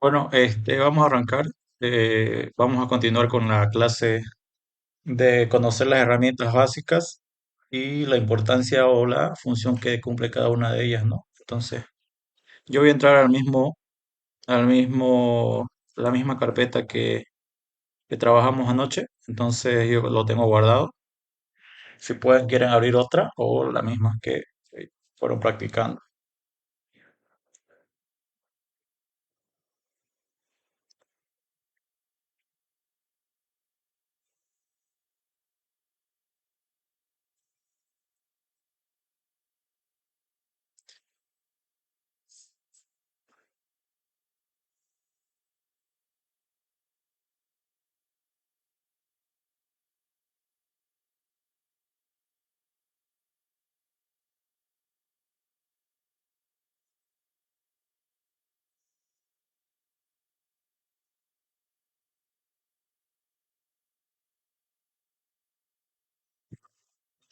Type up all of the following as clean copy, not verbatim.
Bueno, vamos a arrancar. Vamos a continuar con la clase de conocer las herramientas básicas y la importancia o la función que cumple cada una de ellas, ¿no? Entonces, yo voy a entrar la misma carpeta que trabajamos anoche. Entonces, yo lo tengo guardado. Si pueden, quieren abrir otra o la misma que fueron practicando.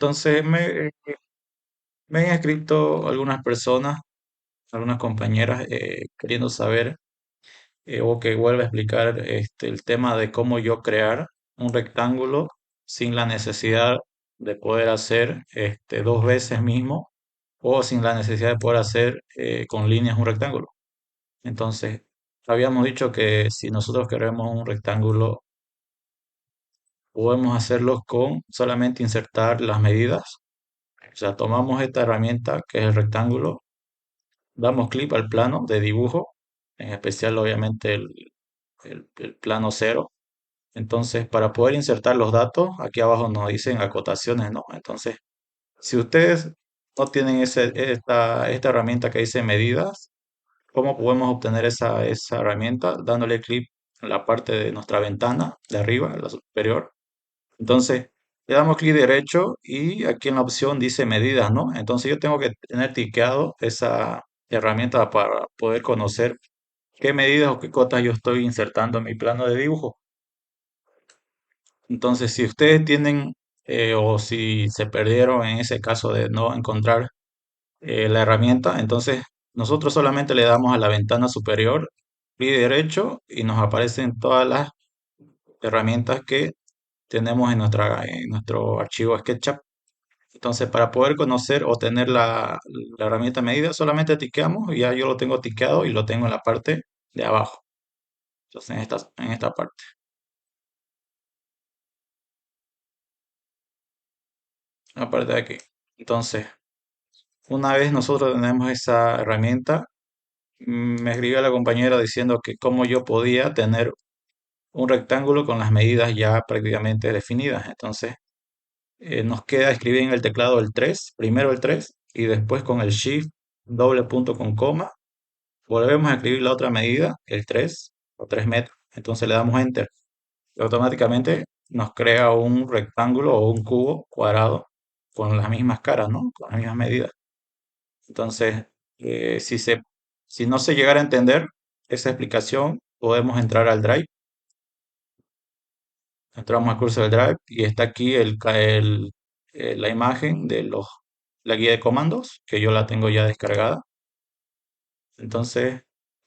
Entonces, me han escrito algunas personas, algunas compañeras, queriendo saber o que vuelva a explicar el tema de cómo yo crear un rectángulo sin la necesidad de poder hacer dos veces mismo o sin la necesidad de poder hacer con líneas un rectángulo. Entonces, habíamos dicho que si nosotros queremos un rectángulo, podemos hacerlo con solamente insertar las medidas. O sea, tomamos esta herramienta que es el rectángulo, damos clic al plano de dibujo, en especial obviamente el plano cero. Entonces, para poder insertar los datos, aquí abajo nos dicen acotaciones, ¿no? Entonces, si ustedes no tienen esta herramienta que dice medidas, ¿cómo podemos obtener esa herramienta? Dándole clic en la parte de nuestra ventana de arriba, la superior. Entonces, le damos clic derecho y aquí en la opción dice medidas, ¿no? Entonces, yo tengo que tener tiqueado esa herramienta para poder conocer qué medidas o qué cotas yo estoy insertando en mi plano de dibujo. Entonces, si ustedes tienen o si se perdieron en ese caso de no encontrar la herramienta, entonces nosotros solamente le damos a la ventana superior, clic derecho y nos aparecen todas las herramientas que tenemos en nuestro archivo SketchUp. Entonces, para poder conocer o tener la herramienta medida, solamente tiqueamos y ya yo lo tengo tiqueado y lo tengo en la parte de abajo. Entonces, en esta parte, la parte de aquí. Entonces, una vez nosotros tenemos esa herramienta, me escribió la compañera diciendo que cómo yo podía tener un rectángulo con las medidas ya prácticamente definidas. Entonces, nos queda escribir en el teclado el 3, primero el 3 y después con el Shift, doble punto con coma, volvemos a escribir la otra medida, el 3 o 3 metros. Entonces le damos Enter y automáticamente nos crea un rectángulo o un cubo cuadrado con las mismas caras, ¿no? Con las mismas medidas. Entonces, si no se llegara a entender esa explicación, podemos entrar al Drive. Entramos al curso del Drive y está aquí la imagen de la guía de comandos, que yo la tengo ya descargada. Entonces,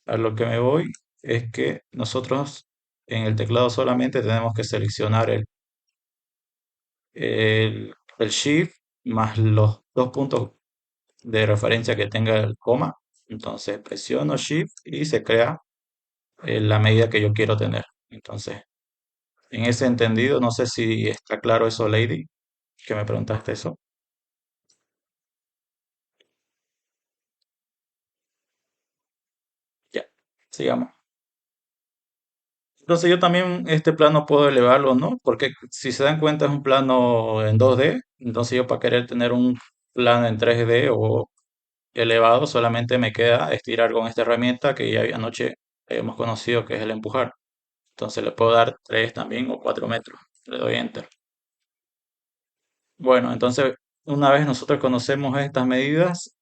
a lo que me voy es que nosotros en el teclado solamente tenemos que seleccionar el Shift más los dos puntos de referencia que tenga el coma. Entonces presiono Shift y se crea la medida que yo quiero tener. Entonces, en ese entendido, no sé si está claro eso, Lady, que me preguntaste eso. Ya, sigamos. Entonces yo también este plano puedo elevarlo, ¿no? Porque si se dan cuenta es un plano en 2D, entonces yo para querer tener un plano en 3D o elevado solamente me queda estirar con esta herramienta que ya anoche hemos conocido que es el empujar. Entonces le puedo dar 3 también o 4 metros. Le doy Enter. Bueno, entonces una vez nosotros conocemos estas medidas,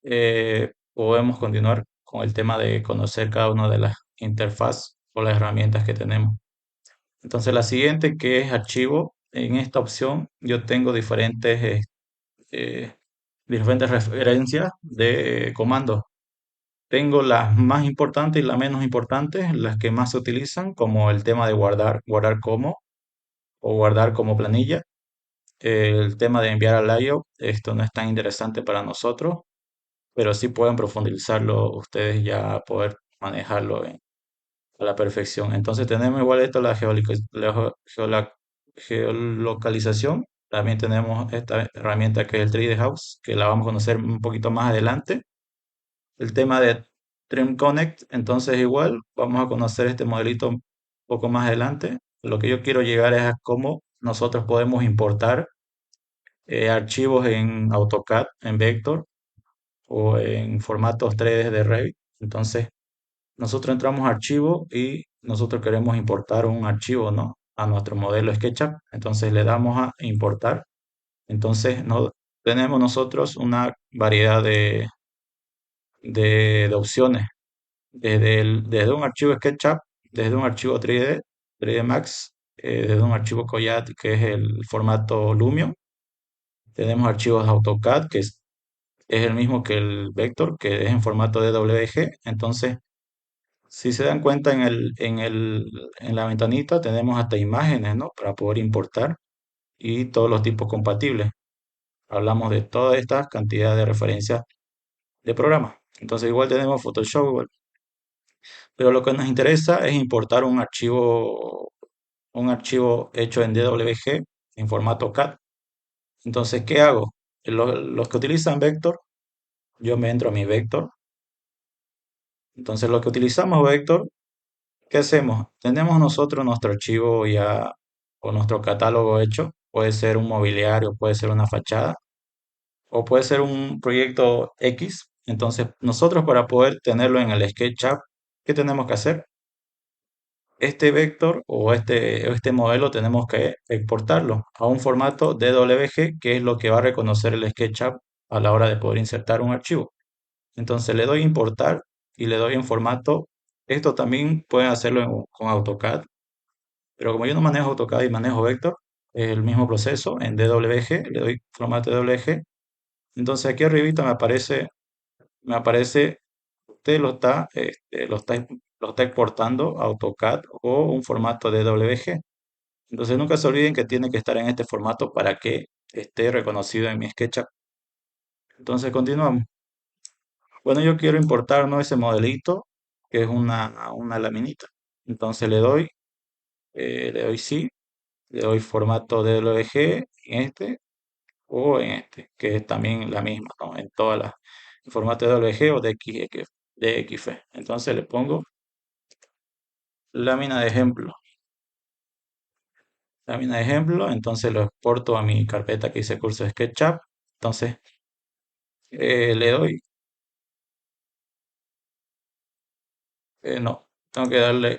podemos continuar con el tema de conocer cada una de las interfaz o las herramientas que tenemos. Entonces la siguiente que es archivo, en esta opción yo tengo eh, diferentes referencias de comandos. Tengo las más importantes y las menos importantes, las que más se utilizan, como el tema de guardar como o guardar como planilla. El tema de enviar al layout, esto no es tan interesante para nosotros, pero sí pueden profundizarlo ustedes ya poder manejarlo a la perfección. Entonces tenemos igual esto, geolocalización. También tenemos esta herramienta que es el 3D House, que la vamos a conocer un poquito más adelante. El tema de Trim Connect, entonces igual vamos a conocer este modelito un poco más adelante. Lo que yo quiero llegar es a cómo nosotros podemos importar archivos en AutoCAD, en Vector o en formatos 3D de Revit. Entonces, nosotros entramos a archivo y nosotros queremos importar un archivo, ¿no? A nuestro modelo SketchUp. Entonces le damos a importar. Entonces no, tenemos nosotros una variedad de opciones. Desde un archivo SketchUp, desde un archivo 3D, 3D Max, desde un archivo Coyat, que es el formato Lumion. Tenemos archivos AutoCAD, es el mismo que el Vector, que es en formato DWG. Entonces, si se dan cuenta en la ventanita tenemos hasta imágenes, ¿no? Para poder importar y todos los tipos compatibles. Hablamos de toda esta cantidad de referencias de programas. Entonces igual tenemos Photoshop, igual. Pero lo que nos interesa es importar un archivo hecho en DWG en formato CAD. Entonces, ¿qué hago? Los que utilizan Vector, yo me entro a mi Vector. Entonces, los que utilizamos Vector, ¿qué hacemos? Tenemos nosotros nuestro archivo ya o nuestro catálogo hecho. Puede ser un mobiliario, puede ser una fachada o puede ser un proyecto X. Entonces, nosotros para poder tenerlo en el SketchUp, ¿qué tenemos que hacer? Este vector o este modelo tenemos que exportarlo a un formato DWG, que es lo que va a reconocer el SketchUp a la hora de poder insertar un archivo. Entonces le doy importar y le doy en formato. Esto también pueden hacerlo con AutoCAD, pero como yo no manejo AutoCAD y manejo Vector, es el mismo proceso en DWG, le doy formato DWG. Entonces aquí arribita me aparece, usted lo está exportando a AutoCAD o un formato DWG. Entonces nunca se olviden que tiene que estar en este formato para que esté reconocido en mi SketchUp. Entonces continuamos. Bueno, yo quiero importar, ¿no? Ese modelito que es una laminita. Entonces le doy sí, le doy formato DLG en este o en este, que es también la misma, ¿no? En todas las, en formato DLG o DXF. Entonces le pongo lámina de ejemplo. Lámina de ejemplo, entonces lo exporto a mi carpeta que dice curso de SketchUp. Entonces le doy, no, tengo que darle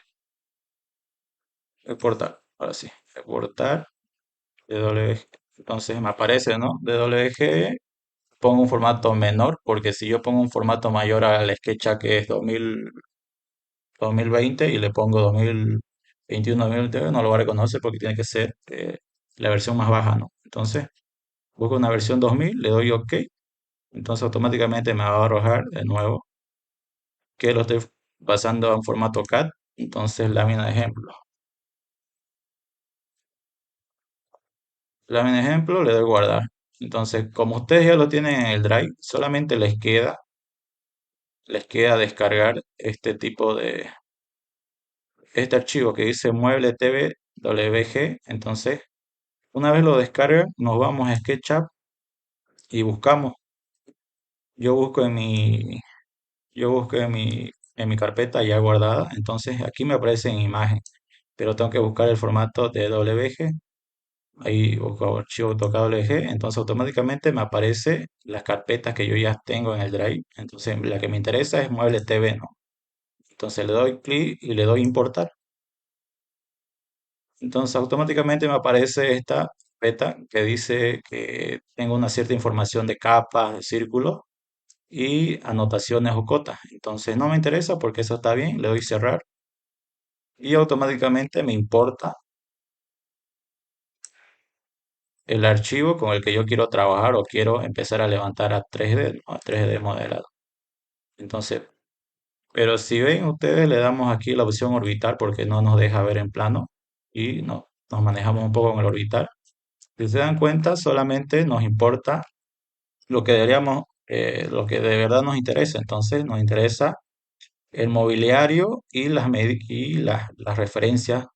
exportar. Ahora sí, exportar. DWG. Entonces me aparece, ¿no? DWG, pongo un formato menor, porque si yo pongo un formato mayor al SketchUp que es 2020 y le pongo 2021, 2022, no lo va a reconocer porque tiene que ser la versión más baja, ¿no? Entonces busco una versión 2000, le doy OK, entonces automáticamente me va a arrojar de nuevo que lo estoy pasando a un formato CAD, entonces lámina de ejemplo. Lámina de ejemplo, le doy guardar. Entonces, como ustedes ya lo tienen en el Drive, solamente les queda descargar este archivo que dice mueble TV WG. Entonces, una vez lo descargan, nos vamos a SketchUp y buscamos. Yo busco en mi, yo busco en mi carpeta ya guardada. Entonces, aquí me aparece en imagen, pero tengo que buscar el formato de WG. Ahí busco archivo AutoCAD WG. Entonces, automáticamente me aparece las carpetas que yo ya tengo en el Drive. Entonces, la que me interesa es mueble TV, ¿no? Entonces le doy clic y le doy importar. Entonces automáticamente me aparece esta beta que dice que tengo una cierta información de capas, de círculos y anotaciones o cotas. Entonces no me interesa porque eso está bien, le doy cerrar y automáticamente me importa el archivo con el que yo quiero trabajar o quiero empezar a levantar a 3D, ¿no? A 3D modelado. Entonces Pero si ven ustedes, le damos aquí la opción orbital porque no nos deja ver en plano y no, nos manejamos un poco con el orbital. Si se dan cuenta, solamente nos importa lo que deberíamos, lo que de verdad nos interesa. Entonces, nos interesa el mobiliario y las referencias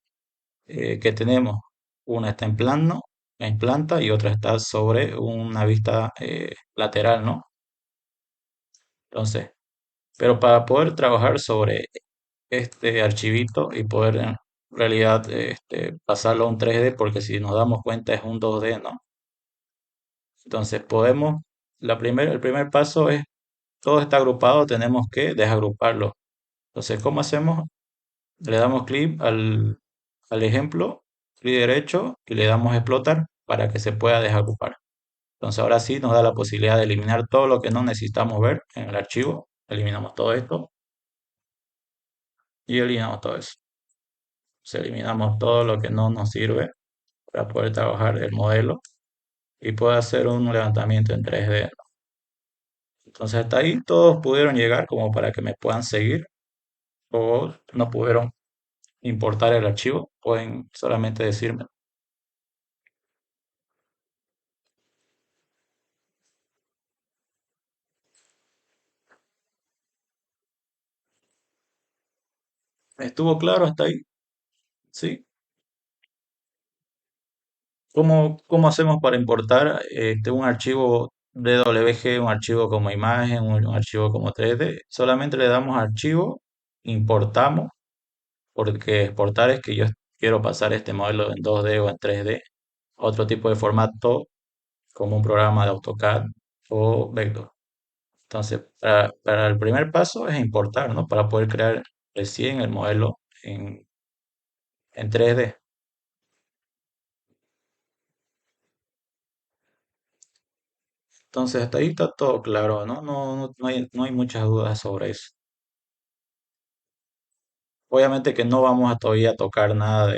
que tenemos. Una está en plano, en planta, y otra está sobre una vista lateral, ¿no? Entonces, pero para poder trabajar sobre este archivito y poder en realidad pasarlo a un 3D, porque si nos damos cuenta es un 2D, ¿no? Entonces podemos, el primer paso es, todo está agrupado, tenemos que desagruparlo. Entonces, ¿cómo hacemos? Le damos clic al ejemplo, clic derecho y le damos explotar para que se pueda desagrupar. Entonces ahora sí nos da la posibilidad de eliminar todo lo que no necesitamos ver en el archivo. Eliminamos todo esto y eliminamos todo eso. Eliminamos todo lo que no nos sirve para poder trabajar el modelo y poder hacer un levantamiento en 3D. Entonces hasta ahí todos pudieron llegar como para que me puedan seguir, o no pudieron importar el archivo, pueden solamente decirme. ¿Estuvo claro hasta ahí? ¿Sí? ¿Cómo hacemos para importar un archivo DWG, un archivo como imagen, un archivo como 3D? Solamente le damos archivo, importamos, porque exportar es que yo quiero pasar este modelo en 2D o en 3D, otro tipo de formato como un programa de AutoCAD o Vector. Entonces, para el primer paso es importar, ¿no? Para poder crear recién el modelo en 3D. Entonces, hasta ahí está todo claro, ¿no? No hay muchas dudas sobre eso. Obviamente que no vamos a todavía tocar nada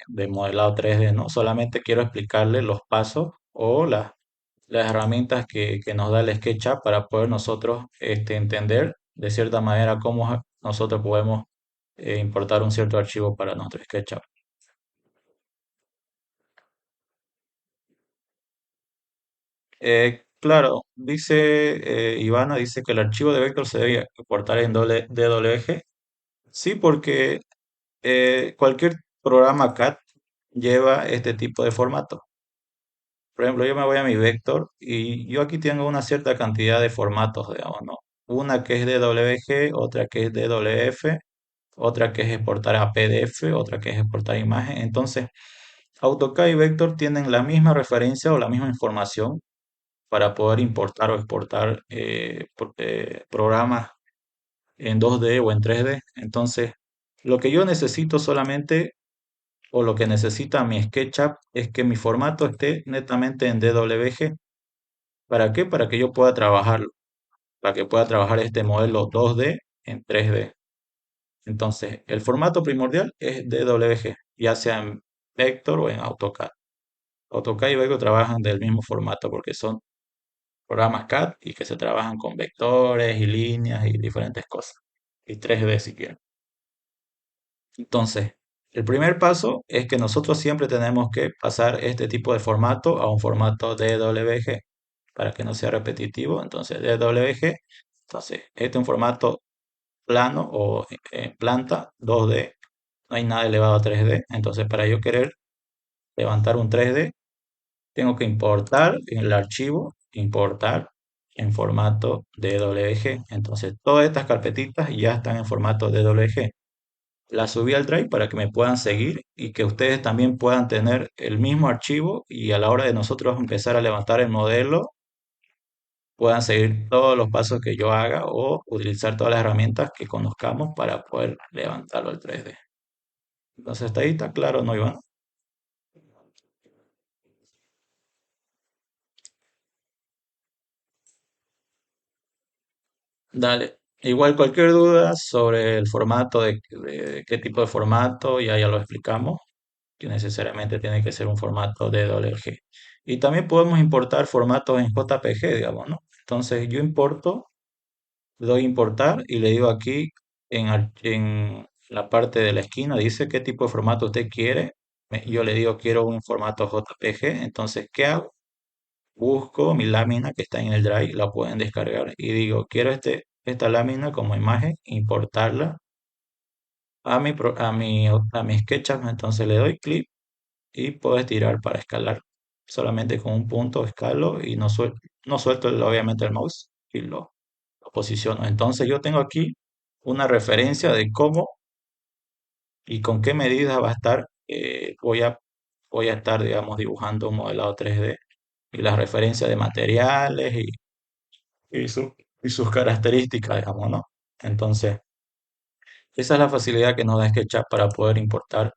de modelado 3D, ¿no? Solamente quiero explicarle los pasos o las herramientas que nos da el SketchUp para poder nosotros entender de cierta manera cómo nosotros podemos importar un cierto archivo para nuestro SketchUp. Claro, dice Ivana, dice que el archivo de vector se debe exportar en DWG. Sí, porque cualquier programa CAD lleva este tipo de formato. Por ejemplo, yo me voy a mi vector y yo aquí tengo una cierta cantidad de formatos, digamos, ¿no? Una que es DWG, otra que es DWF, otra que es exportar a PDF, otra que es exportar imagen. Entonces, AutoCAD y Vector tienen la misma referencia o la misma información para poder importar o exportar programas en 2D o en 3D. Entonces, lo que yo necesito solamente, o lo que necesita mi SketchUp, es que mi formato esté netamente en DWG. ¿Para qué? Para que yo pueda trabajarlo, para que pueda trabajar este modelo 2D en 3D. Entonces, el formato primordial es DWG, ya sea en Vector o en AutoCAD. AutoCAD y Vector trabajan del mismo formato porque son programas CAD y que se trabajan con vectores y líneas y diferentes cosas. Y 3D si quieren. Entonces, el primer paso es que nosotros siempre tenemos que pasar este tipo de formato a un formato DWG para que no sea repetitivo. Entonces, DWG, entonces, este es un formato plano o planta 2D, no hay nada elevado a 3D. Entonces, para yo querer levantar un 3D, tengo que importar en el archivo, importar en formato DWG. Entonces, todas estas carpetitas ya están en formato DWG. Las subí al Drive para que me puedan seguir y que ustedes también puedan tener el mismo archivo y a la hora de nosotros empezar a levantar el modelo, puedan seguir todos los pasos que yo haga o utilizar todas las herramientas que conozcamos para poder levantarlo al 3D. Entonces, hasta ahí está claro, ¿no, Iván? Dale. Igual cualquier duda sobre el formato, de qué tipo de formato, ya lo explicamos, que necesariamente tiene que ser un formato de DWG. Y también podemos importar formatos en JPG, digamos, ¿no? Entonces yo importo, le doy importar y le digo aquí en la parte de la esquina dice qué tipo de formato usted quiere. Yo le digo quiero un formato JPG. Entonces, ¿qué hago? Busco mi lámina que está en el Drive, la pueden descargar y digo, quiero esta lámina como imagen, importarla a mi SketchUp. Entonces le doy clic y puedo estirar para escalar. Solamente con un punto escalo y no suelto obviamente el mouse y lo posiciono. Entonces yo tengo aquí una referencia de cómo y con qué medidas va a estar, voy a estar, digamos, dibujando un modelado 3D y las referencias de materiales y, y sus características, digamos, ¿no? Entonces, esa es la facilidad que nos da SketchUp para poder importar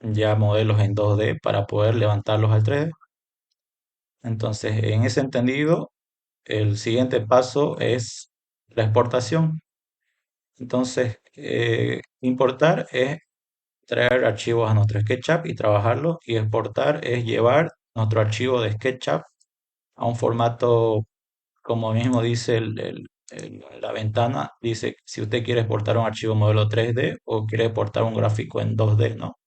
ya modelos en 2D para poder levantarlos al 3D. Entonces, en ese entendido, el siguiente paso es la exportación. Entonces, importar es traer archivos a nuestro SketchUp y trabajarlos, y exportar es llevar nuestro archivo de SketchUp a un formato, como mismo dice la ventana, dice si usted quiere exportar un archivo modelo 3D o quiere exportar un gráfico en 2D, ¿no?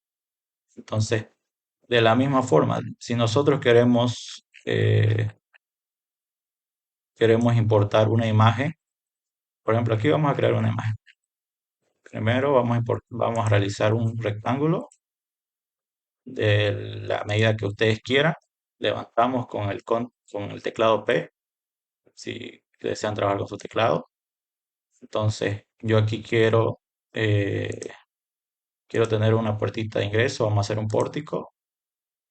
Entonces, de la misma forma, si nosotros queremos importar una imagen, por ejemplo, aquí vamos a crear una imagen. Primero vamos a realizar un rectángulo de la medida que ustedes quieran. Levantamos con el teclado P, si desean trabajar con su teclado. Entonces, yo aquí eh, quiero tener una puertita de ingreso, vamos a hacer un pórtico.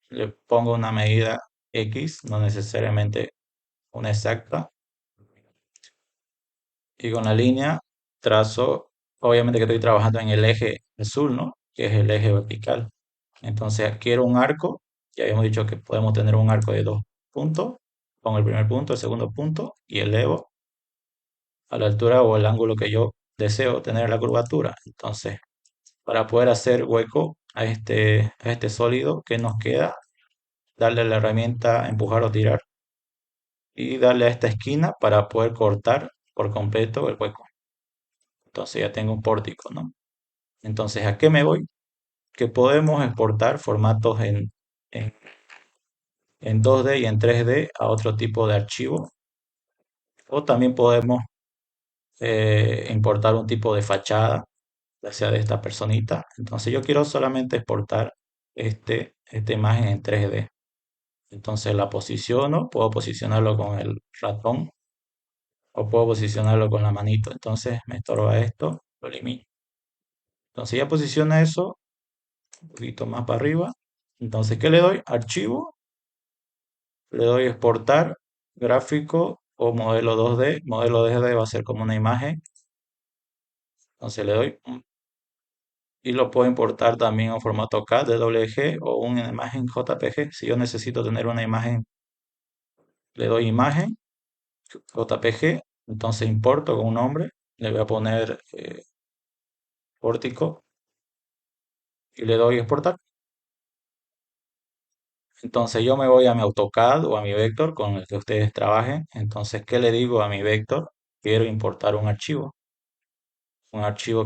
Le pongo una medida X, no necesariamente una exacta. Y con la línea trazo, obviamente que estoy trabajando en el eje azul, ¿no? Que es el eje vertical. Entonces quiero un arco, ya habíamos dicho que podemos tener un arco de dos puntos, pongo el primer punto, el segundo punto y elevo a la altura o el ángulo que yo deseo tener la curvatura. Entonces, para poder hacer hueco a este sólido que nos queda, darle la herramienta empujar o tirar y darle a esta esquina para poder cortar por completo el hueco. Entonces ya tengo un pórtico, ¿no? Entonces, ¿a qué me voy? Que podemos exportar formatos en, en 2D y en 3D a otro tipo de archivo. O también podemos importar un tipo de fachada, ya sea de esta personita. Entonces yo quiero solamente exportar esta imagen en 3D. Entonces la posiciono, puedo posicionarlo con el ratón o puedo posicionarlo con la manito. Entonces me estorba esto, lo elimino. Entonces ya posiciona eso un poquito más para arriba. Entonces, ¿qué le doy? Archivo, le doy exportar, gráfico o modelo 2D. Modelo 2D va a ser como una imagen. Entonces le doy y lo puedo importar también en formato CAD de WG o una imagen JPG. Si yo necesito tener una imagen, le doy imagen JPG. Entonces importo con un nombre. Le voy a poner pórtico y le doy exportar. Entonces yo me voy a mi AutoCAD o a mi vector con el que ustedes trabajen. Entonces, ¿qué le digo a mi vector? Quiero importar un archivo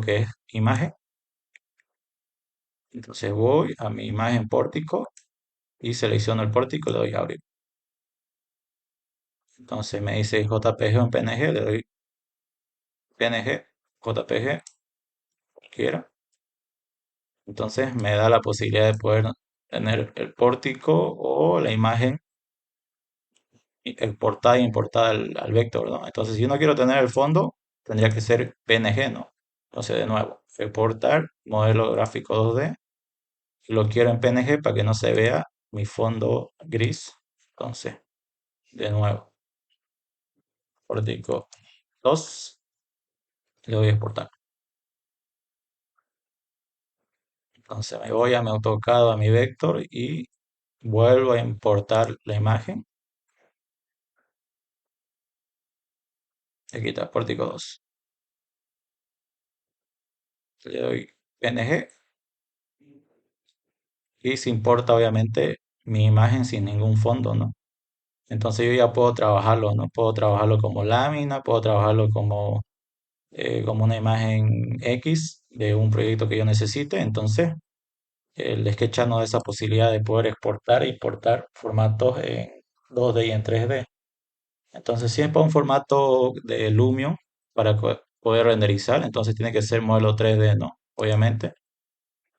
que es imagen. Entonces voy a mi imagen pórtico y selecciono el pórtico y le doy a abrir. Entonces me dice JPG o en PNG, le doy PNG, JPG, cualquiera. Entonces me da la posibilidad de poder tener el pórtico o la imagen exportada e importada al vector, ¿no? Entonces, si yo no quiero tener el fondo, tendría que ser PNG, ¿no? Entonces, de nuevo, exportar modelo gráfico 2D. Lo quiero en PNG para que no se vea mi fondo gris. Entonces, de nuevo, pórtico 2, le voy a exportar. Entonces, me voy a mi AutoCAD, a mi vector y vuelvo a importar la imagen. Aquí está, pórtico 2. Le doy PNG y se importa obviamente mi imagen sin ningún fondo, ¿no? Entonces yo ya puedo trabajarlo, ¿no? Puedo trabajarlo como lámina, puedo trabajarlo como como una imagen X de un proyecto que yo necesite. Entonces, el SketchUp nos da esa posibilidad de poder exportar e importar formatos en 2D y en 3D. Entonces, siempre un formato de Lumion para poder renderizar, entonces tiene que ser modelo 3D, ¿no? Obviamente.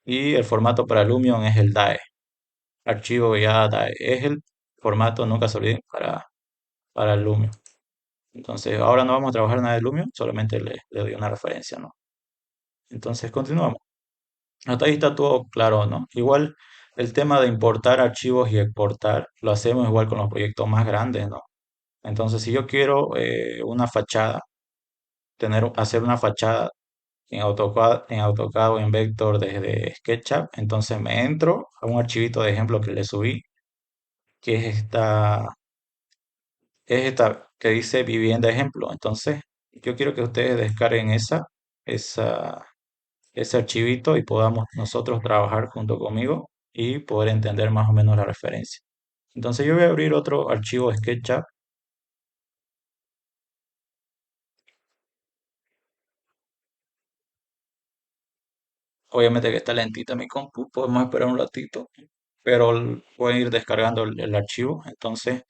Y el formato para Lumion es el DAE, archivo ya DAE. Es el formato, nunca se olviden, para el Lumion. Entonces, ahora no vamos a trabajar nada de Lumion, solamente le doy una referencia, ¿no? Entonces, continuamos. Hasta ahí está todo claro, ¿no? Igual el tema de importar archivos y exportar lo hacemos igual con los proyectos más grandes, ¿no? Entonces, si yo quiero una fachada, hacer una fachada en AutoCAD o en Vector desde SketchUp, entonces me entro a un archivito de ejemplo que le subí, que es esta que dice vivienda ejemplo. Entonces, yo quiero que ustedes descarguen esa, ese archivito y podamos nosotros trabajar junto conmigo y poder entender más o menos la referencia. Entonces yo voy a abrir otro archivo SketchUp. Obviamente que está lentita mi compu, podemos esperar un ratito, pero voy a ir descargando el archivo. Entonces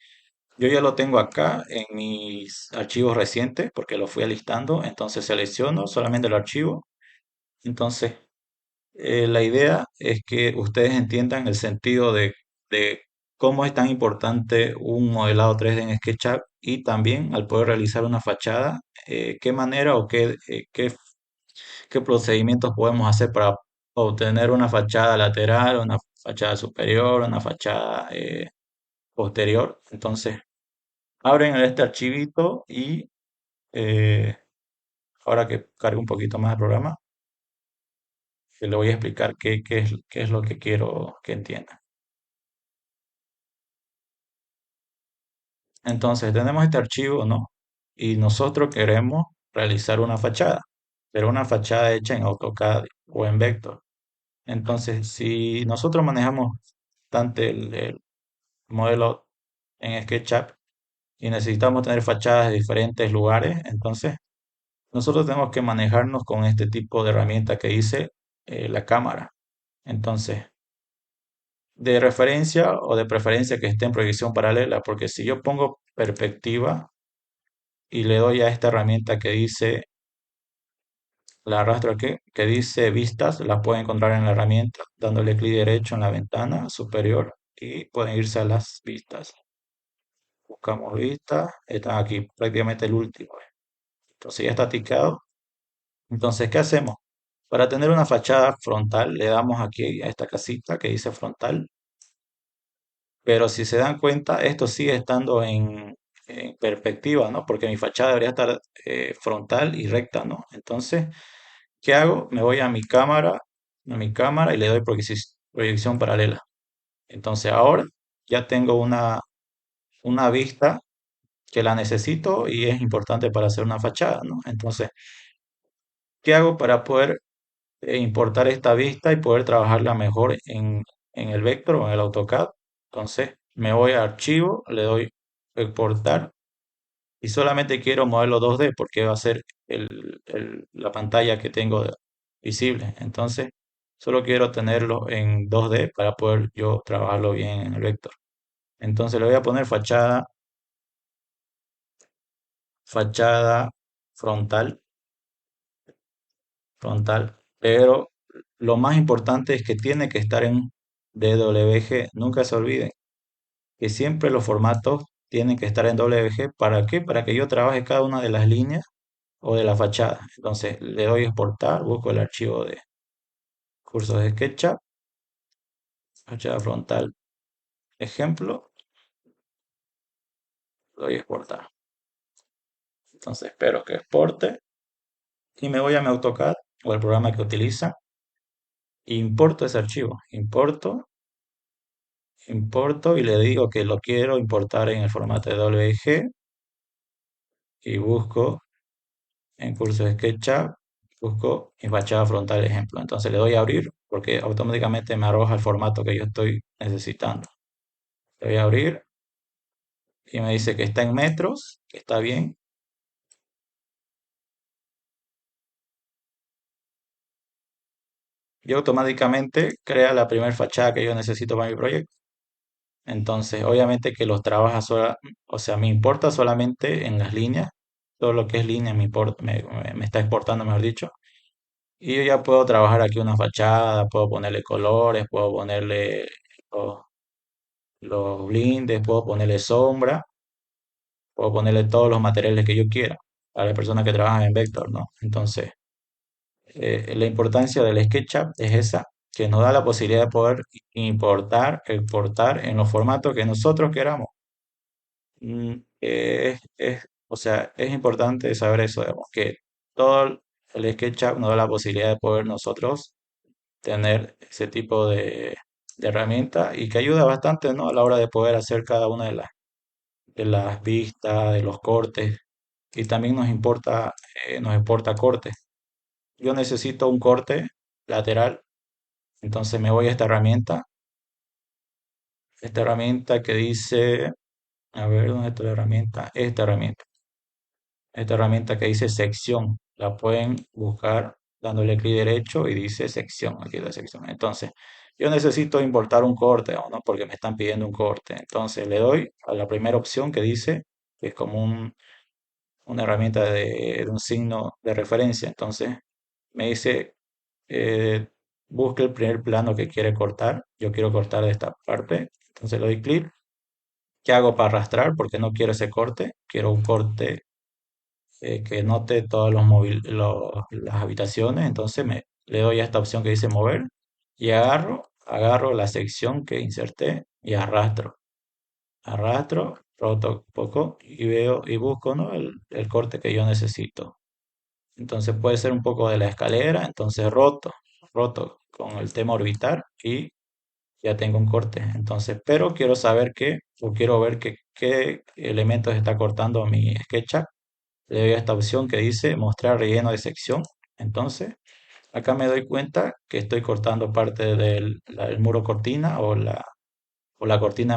yo ya lo tengo acá en mis archivos recientes porque lo fui alistando. Entonces selecciono solamente el archivo. Entonces la idea es que ustedes entiendan el sentido de cómo es tan importante un modelado 3D en SketchUp y también al poder realizar una fachada, qué manera o qué procedimientos podemos hacer para obtener una fachada lateral, una fachada superior, una fachada posterior. Entonces, abren este archivito y eh, ahora que cargue un poquito más el programa, le voy a explicar qué es lo que quiero que entiendan. Entonces, tenemos este archivo, ¿no? Y nosotros queremos realizar una fachada, pero una fachada hecha en AutoCAD o en Vector. Entonces, si nosotros manejamos tanto el modelo en SketchUp y necesitamos tener fachadas de diferentes lugares, entonces nosotros tenemos que manejarnos con este tipo de herramienta que dice la cámara. Entonces, de referencia o de preferencia que esté en proyección paralela, porque si yo pongo perspectiva, y le doy a esta herramienta que dice, la arrastro aquí, que dice vistas, la pueden encontrar en la herramienta, dándole clic derecho en la ventana superior y pueden irse a las vistas. Buscamos vistas, están aquí, prácticamente el último. Entonces ya está ticado. Entonces, ¿qué hacemos? Para tener una fachada frontal, le damos aquí a esta casita que dice frontal, pero si se dan cuenta, esto sigue estando en perspectiva, ¿no? Porque mi fachada debería estar frontal y recta, ¿no? Entonces, ¿qué hago? Me voy a mi cámara y le doy proyección paralela. Entonces ahora ya tengo una vista que la necesito y es importante para hacer una fachada, ¿no? Entonces, ¿qué hago para poder importar esta vista y poder trabajarla mejor en el Vector o en el AutoCAD? Entonces, me voy a archivo, le doy exportar y solamente quiero modelo 2D porque va a ser la pantalla que tengo visible. Entonces, solo quiero tenerlo en 2D para poder yo trabajarlo bien en el vector. Entonces, le voy a poner fachada frontal, frontal, pero lo más importante es que tiene que estar en DWG. Nunca se olviden que siempre los formatos tienen que estar en WG. ¿Para qué? Para que yo trabaje cada una de las líneas o de la fachada. Entonces le doy a exportar, busco el archivo de cursos de SketchUp, fachada frontal, ejemplo, le doy a exportar. Entonces espero que exporte y me voy a mi AutoCAD o el programa que utiliza. Importo ese archivo, importo y le digo que lo quiero importar en el formato de WG y busco en cursos de SketchUp, busco mi fachada frontal ejemplo. Entonces le doy a abrir porque automáticamente me arroja el formato que yo estoy necesitando. Le voy a abrir y me dice que está en metros, que está bien. y automáticamente crea la primera fachada que yo necesito para mi proyecto. Entonces, obviamente que los trabaja sola, o sea, me importa solamente en las líneas, todo lo que es línea me está exportando, mejor dicho. Y yo ya puedo trabajar aquí una fachada, puedo ponerle colores, puedo ponerle los, los blindes, puedo ponerle sombra, puedo ponerle todos los materiales que yo quiera a las personas que trabajan en Vector, ¿no? Entonces, la importancia del SketchUp es esa, que nos da la posibilidad de poder importar, exportar en los formatos que nosotros queramos. O sea, es importante saber eso, digamos, que todo el SketchUp nos da la posibilidad de poder nosotros tener ese tipo de herramienta y que ayuda bastante, ¿no? A la hora de poder hacer cada una de las vistas, de los cortes y también nos importa cortes. Yo necesito un corte lateral, entonces me voy a esta herramienta que dice, a ver, ¿dónde está la herramienta? Esta herramienta que dice sección, la pueden buscar dándole clic derecho y dice sección, aquí la sección. Entonces, yo necesito importar un corte, ¿no? Porque me están pidiendo un corte. Entonces, le doy a la primera opción que dice, que es como una herramienta de un signo de referencia. Entonces, me dice, eh, busque el primer plano que quiere cortar. Yo quiero cortar de esta parte. Entonces, le doy clic. ¿Qué hago para arrastrar? Porque no quiero ese corte. Quiero un corte que note todos las habitaciones, entonces le doy a esta opción que dice mover y agarro la sección que inserté y arrastro, roto un poco y veo y busco, ¿no? el corte que yo necesito. Entonces puede ser un poco de la escalera, entonces roto con el tema orbitar y ya tengo un corte. Entonces, pero quiero saber o quiero ver qué elementos está cortando mi SketchUp. Le doy a esta opción que dice mostrar relleno de sección. Entonces, acá me doy cuenta que estoy cortando parte del muro cortina o la cortina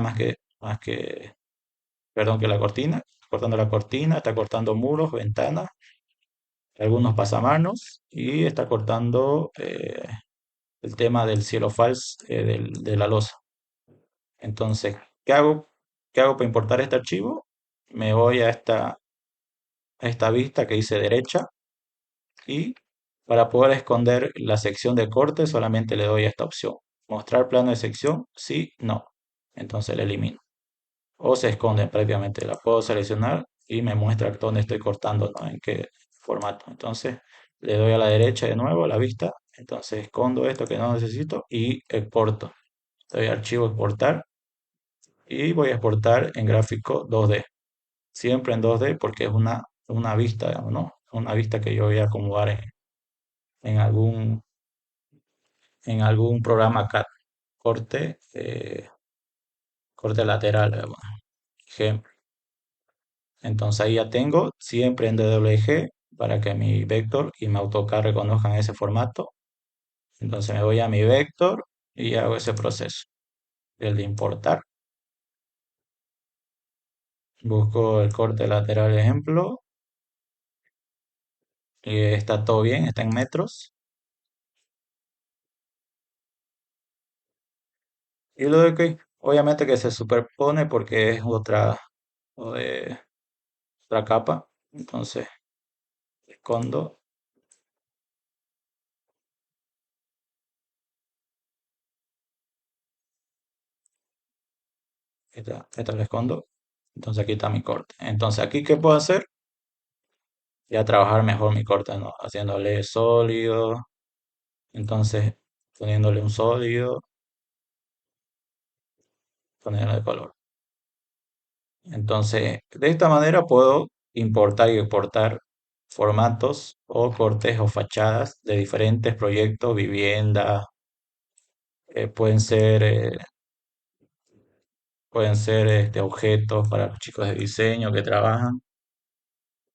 perdón, que la cortina. Cortando la cortina, está cortando muros, ventanas, algunos pasamanos y está cortando el tema del cielo falso de la losa. Entonces, ¿qué hago? ¿Qué hago para importar este archivo? Me voy a esta vista que dice derecha. Y para poder esconder la sección de corte solamente le doy a esta opción. Mostrar plano de sección, sí, no. Entonces le elimino. O se esconde prácticamente. La puedo seleccionar y me muestra dónde estoy cortando, ¿no? En qué formato. Entonces le doy a la derecha de nuevo a la vista. Entonces escondo esto que no necesito y exporto. Doy a archivo exportar y voy a exportar en gráfico 2D. Siempre en 2D porque es una vista, digamos, ¿no? Una vista que yo voy a acomodar en algún programa CAD, corte, corte lateral, ejemplo. Entonces ahí ya tengo siempre en DWG para que mi vector y mi AutoCAD reconozcan ese formato. Entonces me voy a mi vector y hago ese proceso. El de importar. Busco el corte lateral ejemplo. Y está todo bien, está en metros. Y lo de que obviamente que se superpone porque es eh, otra capa. Entonces escondo. Esta la escondo. Entonces aquí está mi corte. Entonces aquí, ¿qué puedo hacer? Ya trabajar mejor mi corte, ¿no? Haciéndole sólido. Entonces poniéndole un sólido, poniéndole color. Entonces, de esta manera puedo importar y exportar formatos o cortes o fachadas de diferentes proyectos, viviendas, pueden ser objetos para los chicos de diseño que trabajan.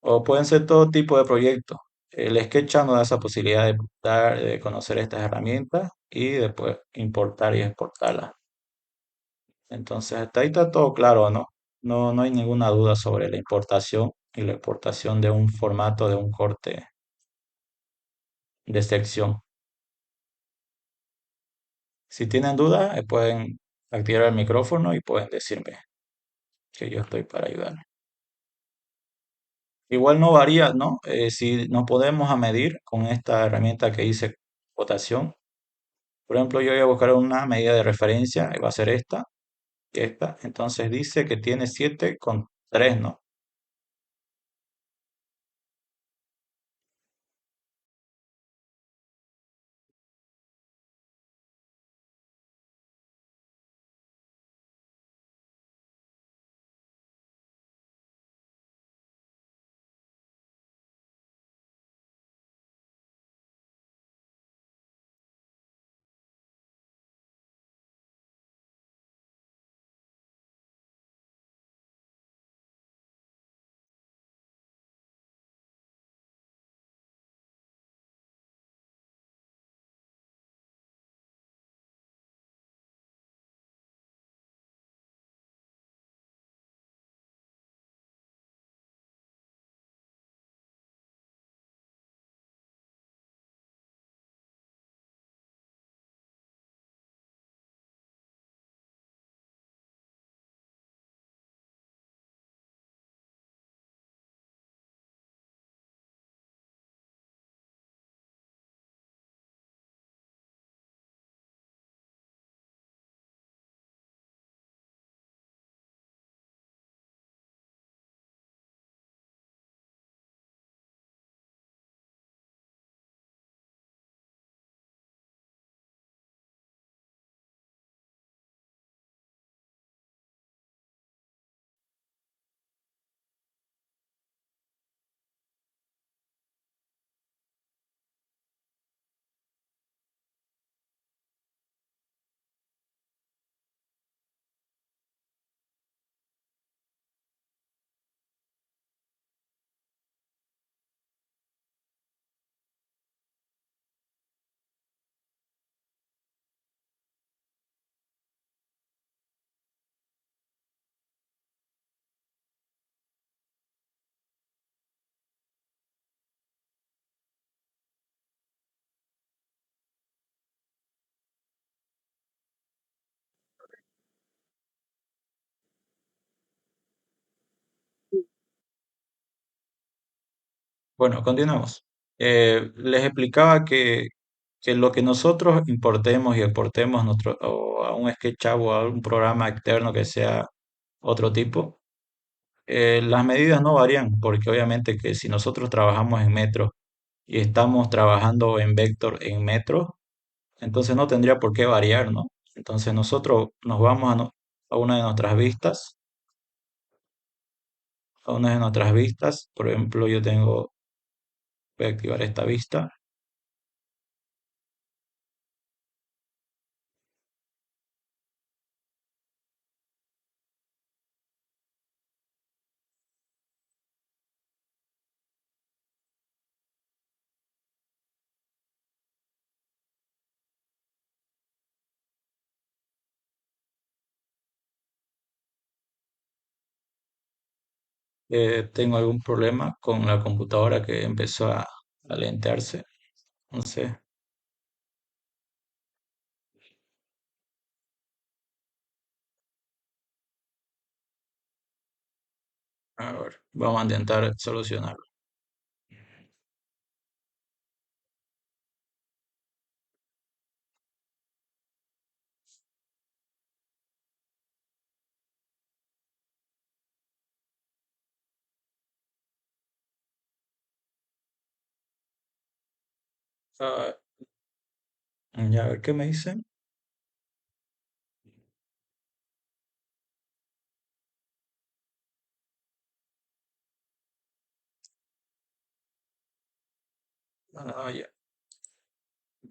O pueden ser todo tipo de proyectos. El SketchUp nos da esa posibilidad de conocer estas herramientas y después importar y exportarlas. Entonces, hasta ahí está todo claro, ¿no? No hay ninguna duda sobre la importación y la exportación de un formato de un corte de sección. Si tienen dudas, pueden activar el micrófono y pueden decirme que yo estoy para ayudar. Igual no varía, ¿no? Si no podemos a medir con esta herramienta que dice votación. Por ejemplo, yo voy a buscar una medida de referencia, y va a ser esta y esta. Entonces dice que tiene 7,3, ¿no? Bueno, continuamos. Les explicaba que lo que nosotros importemos y exportemos o a un SketchUp o a un programa externo que sea otro tipo, las medidas no varían, porque obviamente que si nosotros trabajamos en metros y estamos trabajando en vector en metros, entonces no tendría por qué variar, ¿no? Entonces nosotros nos vamos a una de nuestras vistas, a una de nuestras vistas, por ejemplo, voy a activar esta vista. Tengo algún problema con la computadora que empezó a lentearse. Entonces, a ver, vamos a intentar solucionarlo. Ah, ya, a ver qué me dicen. Ah, ya.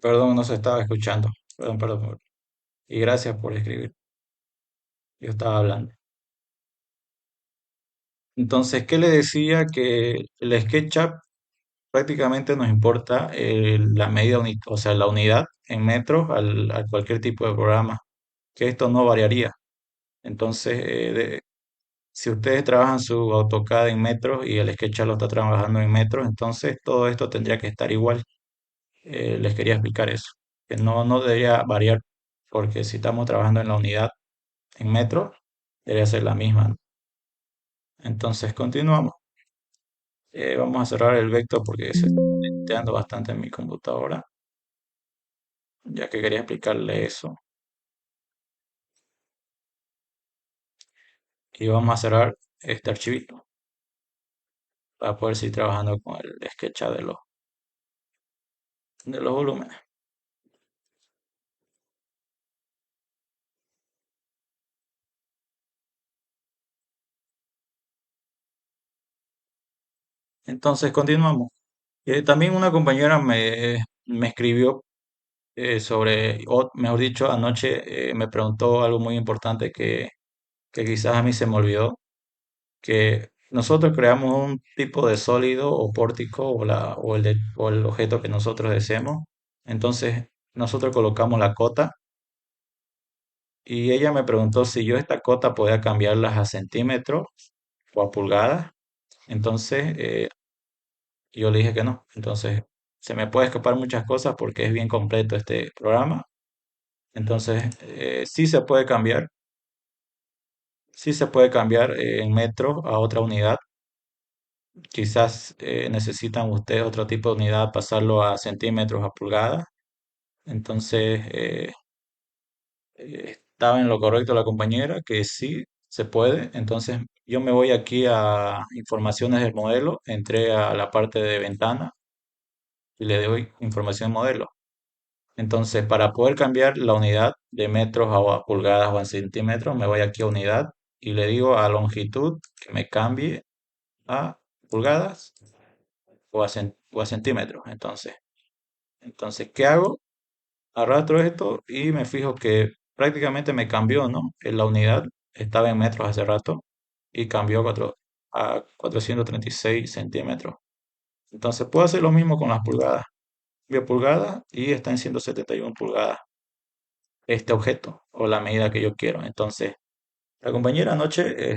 Perdón, no se estaba escuchando. Perdón, perdón. Y gracias por escribir. Yo estaba hablando. Entonces, ¿qué le decía? Que el SketchUp prácticamente nos importa la medida, o sea, la unidad en metros a cualquier tipo de programa, que esto no variaría. Entonces, si ustedes trabajan su AutoCAD en metros y el SketchUp lo está trabajando en metros, entonces todo esto tendría que estar igual. Les quería explicar eso, que no debería variar porque si estamos trabajando en la unidad en metro, debería ser la misma, ¿no? Entonces continuamos. Vamos a cerrar el vector porque se está lenteando bastante en mi computadora, ya que quería explicarle eso. Y vamos a cerrar este archivito para poder seguir trabajando con el sketch de los volúmenes. Entonces continuamos. También una compañera me escribió o mejor dicho, anoche me preguntó algo muy importante que quizás a mí se me olvidó, que nosotros creamos un tipo de sólido o pórtico o el objeto que nosotros deseemos. Entonces, nosotros colocamos la cota y ella me preguntó si yo esta cota podía cambiarlas a centímetros o a pulgadas. Entonces, yo le dije que no. Entonces, se me puede escapar muchas cosas porque es bien completo este programa. Entonces, sí se puede cambiar en metros a otra unidad. Quizás necesitan ustedes otro tipo de unidad, pasarlo a centímetros, a pulgadas. Entonces, estaba en lo correcto la compañera, que sí se puede. Entonces, yo me voy aquí a informaciones del modelo, entré a la parte de ventana y le doy información modelo. Entonces, para poder cambiar la unidad de metros a pulgadas o a centímetros, me voy aquí a unidad y le digo a longitud que me cambie a pulgadas o a centímetros. Entonces, ¿qué hago? Arrastro esto y me fijo que prácticamente me cambió, ¿no? En la unidad estaba en metros hace rato y cambió a 436 centímetros. Entonces, puedo hacer lo mismo con las pulgadas. Veo pulgadas y está en 171 pulgadas este objeto o la medida que yo quiero. Entonces, la compañera anoche,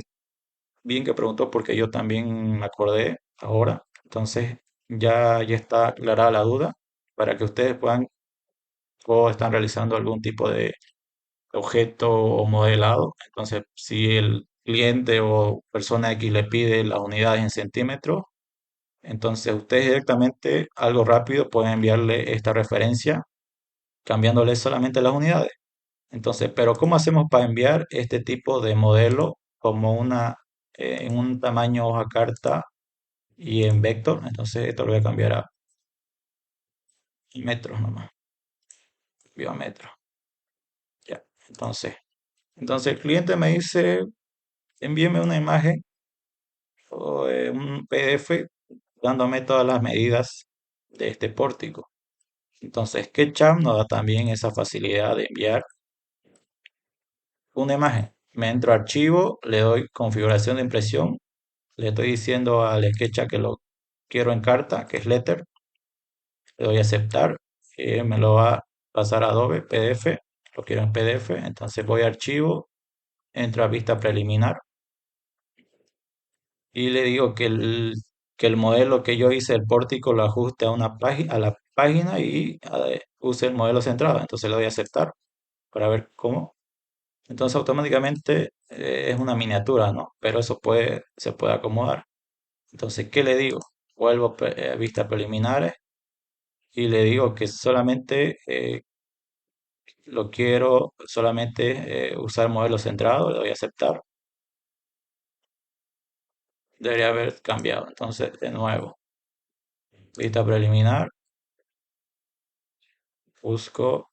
bien que preguntó porque yo también me acordé ahora. Entonces, ya está aclarada la duda para que ustedes puedan o están realizando algún tipo de objeto o modelado. Entonces, si el cliente o persona X le pide las unidades en centímetros, entonces ustedes directamente, algo rápido, pueden enviarle esta referencia cambiándole solamente las unidades. Entonces, pero ¿cómo hacemos para enviar este tipo de modelo como en un tamaño hoja carta y en vector? Entonces, esto lo voy a cambiar a metros nomás, envío a metros. Ya. Entonces el cliente me dice, envíeme una imagen o un PDF dándome todas las medidas de este pórtico. Entonces, SketchUp nos da también esa facilidad de enviar una imagen. Me entro a archivo, le doy configuración de impresión, le estoy diciendo al SketchUp que lo quiero en carta, que es letter, le doy a aceptar, me lo va a pasar a Adobe PDF, lo quiero en PDF, entonces voy a archivo, entro a vista preliminar y le digo que el modelo que yo hice, el pórtico, lo ajuste a a la página y use el modelo centrado. Entonces le doy a aceptar para ver cómo. Entonces automáticamente es una miniatura, ¿no? Pero se puede acomodar. Entonces, ¿qué le digo? Vuelvo a vista preliminares y le digo que solamente lo quiero solamente usar modelo centrado, le doy a aceptar. Debería haber cambiado. Entonces, de nuevo, vista preliminar, busco,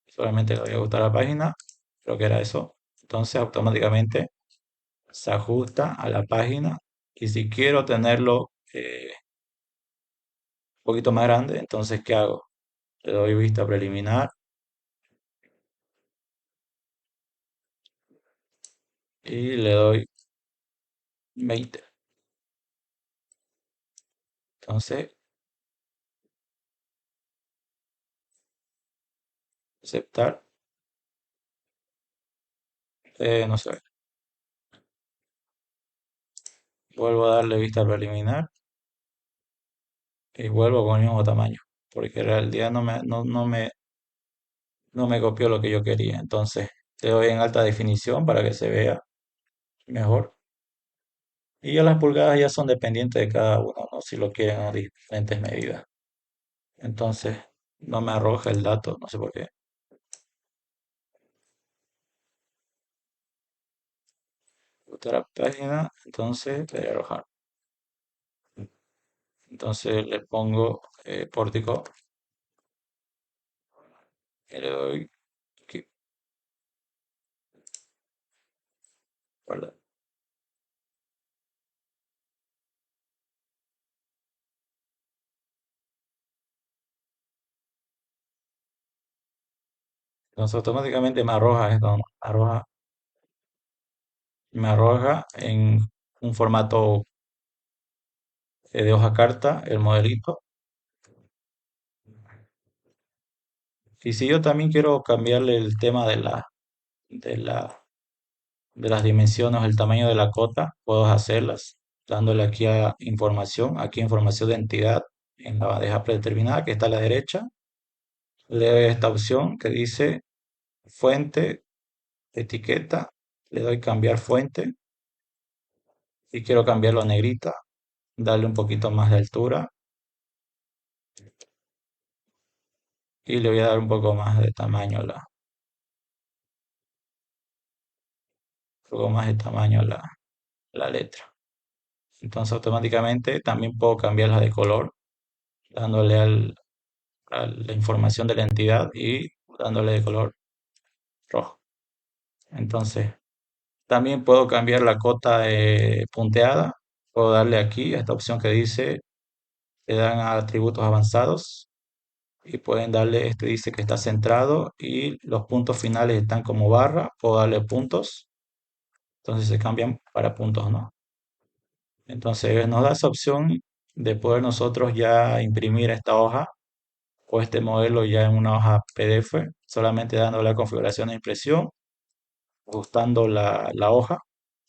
solamente le voy a gustar la página, creo que era eso. Entonces, automáticamente se ajusta a la página y si quiero tenerlo un poquito más grande, entonces, ¿qué hago? Le doy vista preliminar y le doy 20. Entonces, aceptar, no sé, vuelvo a darle vista preliminar y vuelvo con el mismo tamaño, porque en realidad no me copió lo que yo quería. Entonces, le doy en alta definición para que se vea mejor. Y ya las pulgadas ya son dependientes de cada uno, ¿no? Si lo quieren a diferentes medidas. Entonces, no me arroja el dato, no sé por qué. Otra página, entonces le voy a arrojar. Entonces le pongo pórtico y le doy aquí, ¿verdad? Entonces automáticamente me arroja esto, ¿no? Me arroja en un formato de hoja carta, el modelito. Y si yo también quiero cambiarle el tema de la, de las dimensiones, el tamaño de la cota, puedo hacerlas dándole aquí información de entidad en la bandeja predeterminada que está a la derecha. Le doy esta opción que dice fuente, etiqueta, le doy cambiar fuente y quiero cambiarlo a negrita, darle un poquito más de altura y le voy a dar un poco más de tamaño un poco más de tamaño la letra. Entonces automáticamente también puedo cambiarla de color dándole a la información de la entidad y dándole de color rojo. Entonces también puedo cambiar la cota punteada. Puedo darle aquí a esta opción que dice, le dan a atributos avanzados y pueden darle, este dice que está centrado y los puntos finales están como barra. Puedo darle puntos. Entonces se cambian para puntos, ¿no? Entonces nos da esa opción de poder nosotros ya imprimir esta hoja o este modelo ya en una hoja PDF, solamente dándole la configuración de impresión, ajustando la hoja,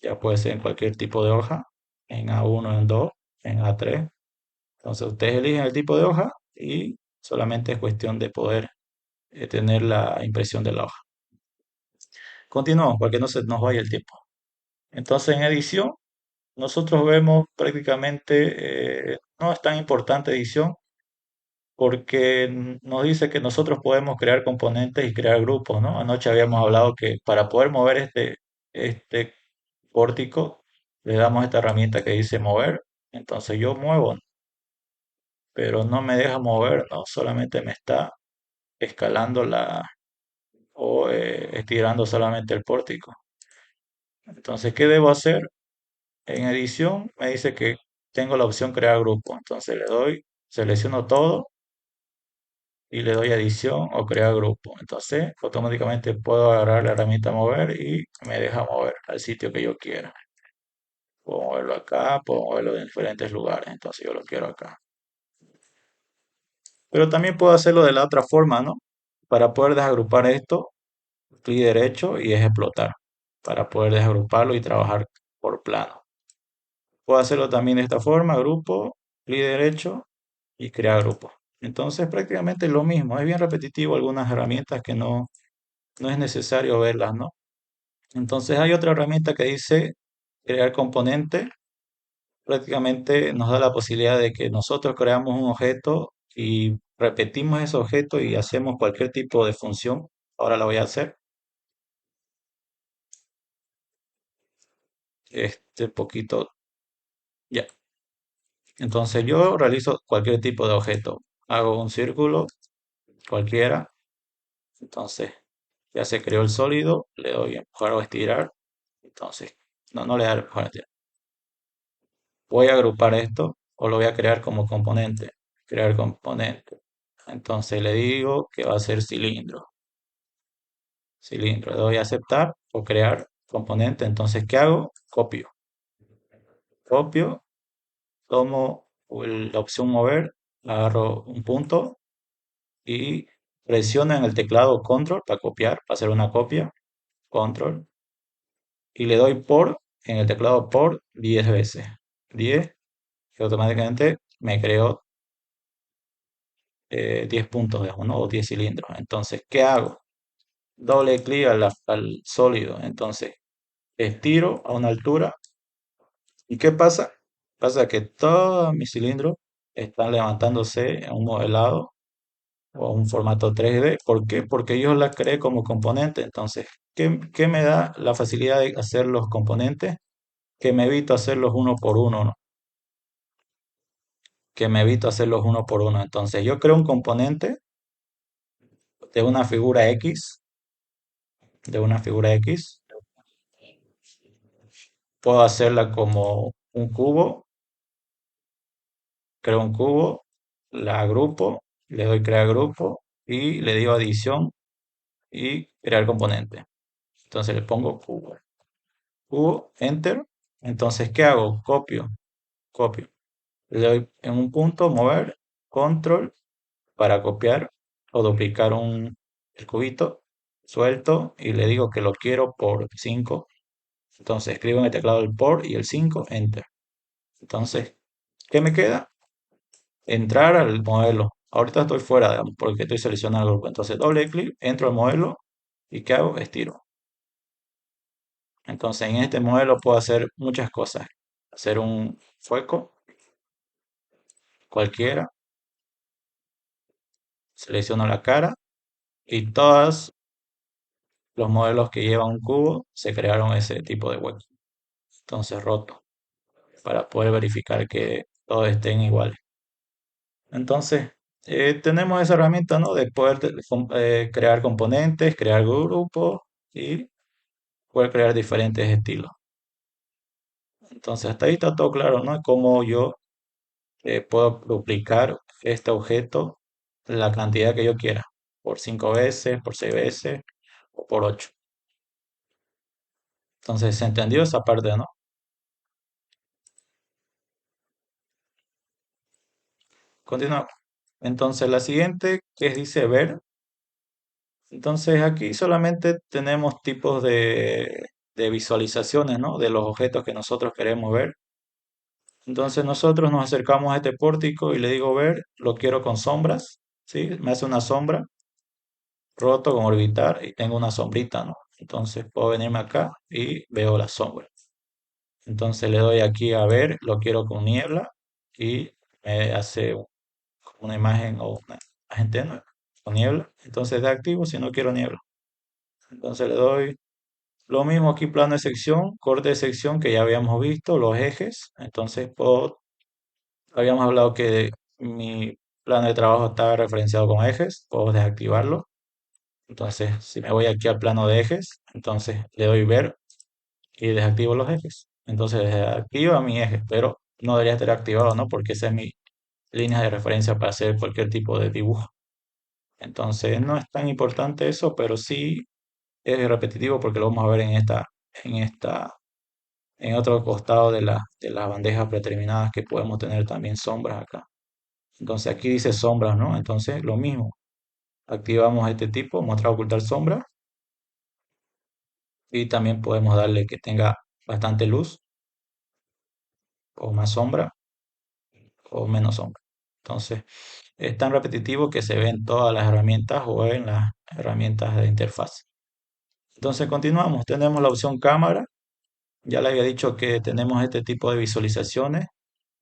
ya puede ser en cualquier tipo de hoja, en A1, en 2, en A3. Entonces ustedes eligen el tipo de hoja y solamente es cuestión de poder tener la impresión de la hoja. Continuamos para que no se nos vaya el tiempo. Entonces en edición nosotros vemos prácticamente, no es tan importante edición, porque nos dice que nosotros podemos crear componentes y crear grupos, ¿no? Anoche habíamos hablado que para poder mover este pórtico, le damos esta herramienta que dice mover. Entonces yo muevo, pero no me deja mover, ¿no? Solamente me está escalando o estirando solamente el pórtico. Entonces, ¿qué debo hacer? En edición me dice que tengo la opción crear grupo. Entonces le doy, selecciono todo y le doy a edición o crear grupo. Entonces, automáticamente puedo agarrar la herramienta mover y me deja mover al sitio que yo quiera. Puedo moverlo acá, puedo moverlo en diferentes lugares. Entonces, yo lo quiero acá. Pero también puedo hacerlo de la otra forma, ¿no? Para poder desagrupar esto, clic derecho y es explotar. Para poder desagruparlo y trabajar por plano. Puedo hacerlo también de esta forma, grupo, clic derecho y crear grupo. Entonces, prácticamente lo mismo. Es bien repetitivo algunas herramientas que no es necesario verlas, ¿no? Entonces hay otra herramienta que dice crear componente. Prácticamente nos da la posibilidad de que nosotros creamos un objeto y repetimos ese objeto y hacemos cualquier tipo de función. Ahora la voy a hacer. Este poquito, ya. Entonces yo realizo cualquier tipo de objeto. Hago un círculo, cualquiera. Entonces ya se creó el sólido. Le doy a empujar o estirar. Entonces, no le da a empujar o estirar. Voy a agrupar esto o lo voy a crear como componente. Crear componente. Entonces le digo que va a ser cilindro. Cilindro. Le doy a aceptar o crear componente. Entonces, ¿qué hago? Copio. Copio. Tomo la opción mover. Agarro un punto y presiono en el teclado control para copiar, para hacer una copia. Control. Y le doy por en el teclado por 10 veces. 10 y automáticamente me creó 10 puntos, digamos, ¿no? O 10 cilindros. Entonces, ¿qué hago? doble clic al sólido. Entonces, estiro a una altura. ¿Y qué pasa? Pasa que todos mis cilindros están levantándose en un modelado o un formato 3D. ¿Por qué? Porque yo las creé como componente. Entonces, ¿qué me da la facilidad de hacer los componentes? Que me evito hacerlos uno por uno, ¿no? Que me evito hacerlos uno por uno. Entonces, yo creo un componente de una figura X, de una figura X, puedo hacerla como un cubo, creo un cubo, la agrupo, le doy crear grupo y le digo adición y crear componente. Entonces le pongo cubo, cubo, enter. Entonces, ¿qué hago? Copio. Le doy en un punto, mover, control para copiar o duplicar el cubito, suelto y le digo que lo quiero por 5. Entonces escribo en el teclado el por y el 5 enter. Entonces, ¿qué me queda? Entrar al modelo. Ahorita estoy fuera, digamos, porque estoy seleccionando el grupo. Entonces, doble clic, entro al modelo y ¿qué hago? Estiro. Entonces, en este modelo puedo hacer muchas cosas. Hacer un fueco cualquiera, selecciono la cara y todos los modelos que llevan un cubo se crearon ese tipo de hueco. Entonces, roto para poder verificar que todos estén iguales. Entonces, tenemos esa herramienta, ¿no? De poder crear componentes, crear grupos y poder crear diferentes estilos. Entonces, hasta ahí está todo claro, ¿no? Cómo yo puedo duplicar este objeto la cantidad que yo quiera, por 5 veces, por 6 veces o por 8. Entonces, ¿se entendió esa parte, no? Continuamos. Entonces, la siguiente que dice ver. Entonces, aquí solamente tenemos tipos de visualizaciones, ¿no? De los objetos que nosotros queremos ver. Entonces nosotros nos acercamos a este pórtico y le digo ver, lo quiero con sombras, ¿sí? Me hace una sombra, roto con orbitar y tengo una sombrita, ¿no? Entonces puedo venirme acá y veo la sombra. Entonces le doy aquí a ver, lo quiero con niebla y me hace una imagen o una imagen tenue con niebla. Entonces de activo si no quiero niebla. Entonces le doy lo mismo aquí, plano de sección, corte de sección que ya habíamos visto, los ejes. Entonces habíamos hablado que mi plano de trabajo estaba referenciado con ejes, puedo desactivarlo. Entonces, si me voy aquí al plano de ejes, entonces le doy ver y desactivo los ejes. Entonces, desactiva mi eje, pero no debería estar activado, ¿no? Porque esa es mi línea de referencia para hacer cualquier tipo de dibujo. Entonces, no es tan importante eso, pero sí es repetitivo porque lo vamos a ver en otro costado de las bandejas predeterminadas que podemos tener también sombras acá. Entonces aquí dice sombras, ¿no? Entonces lo mismo, activamos este tipo, mostrar ocultar sombra y también podemos darle que tenga bastante luz o más sombra o menos sombra. Entonces es tan repetitivo que se ve en todas las herramientas o en las herramientas de interfaz. Entonces continuamos, tenemos la opción cámara. Ya le había dicho que tenemos este tipo de visualizaciones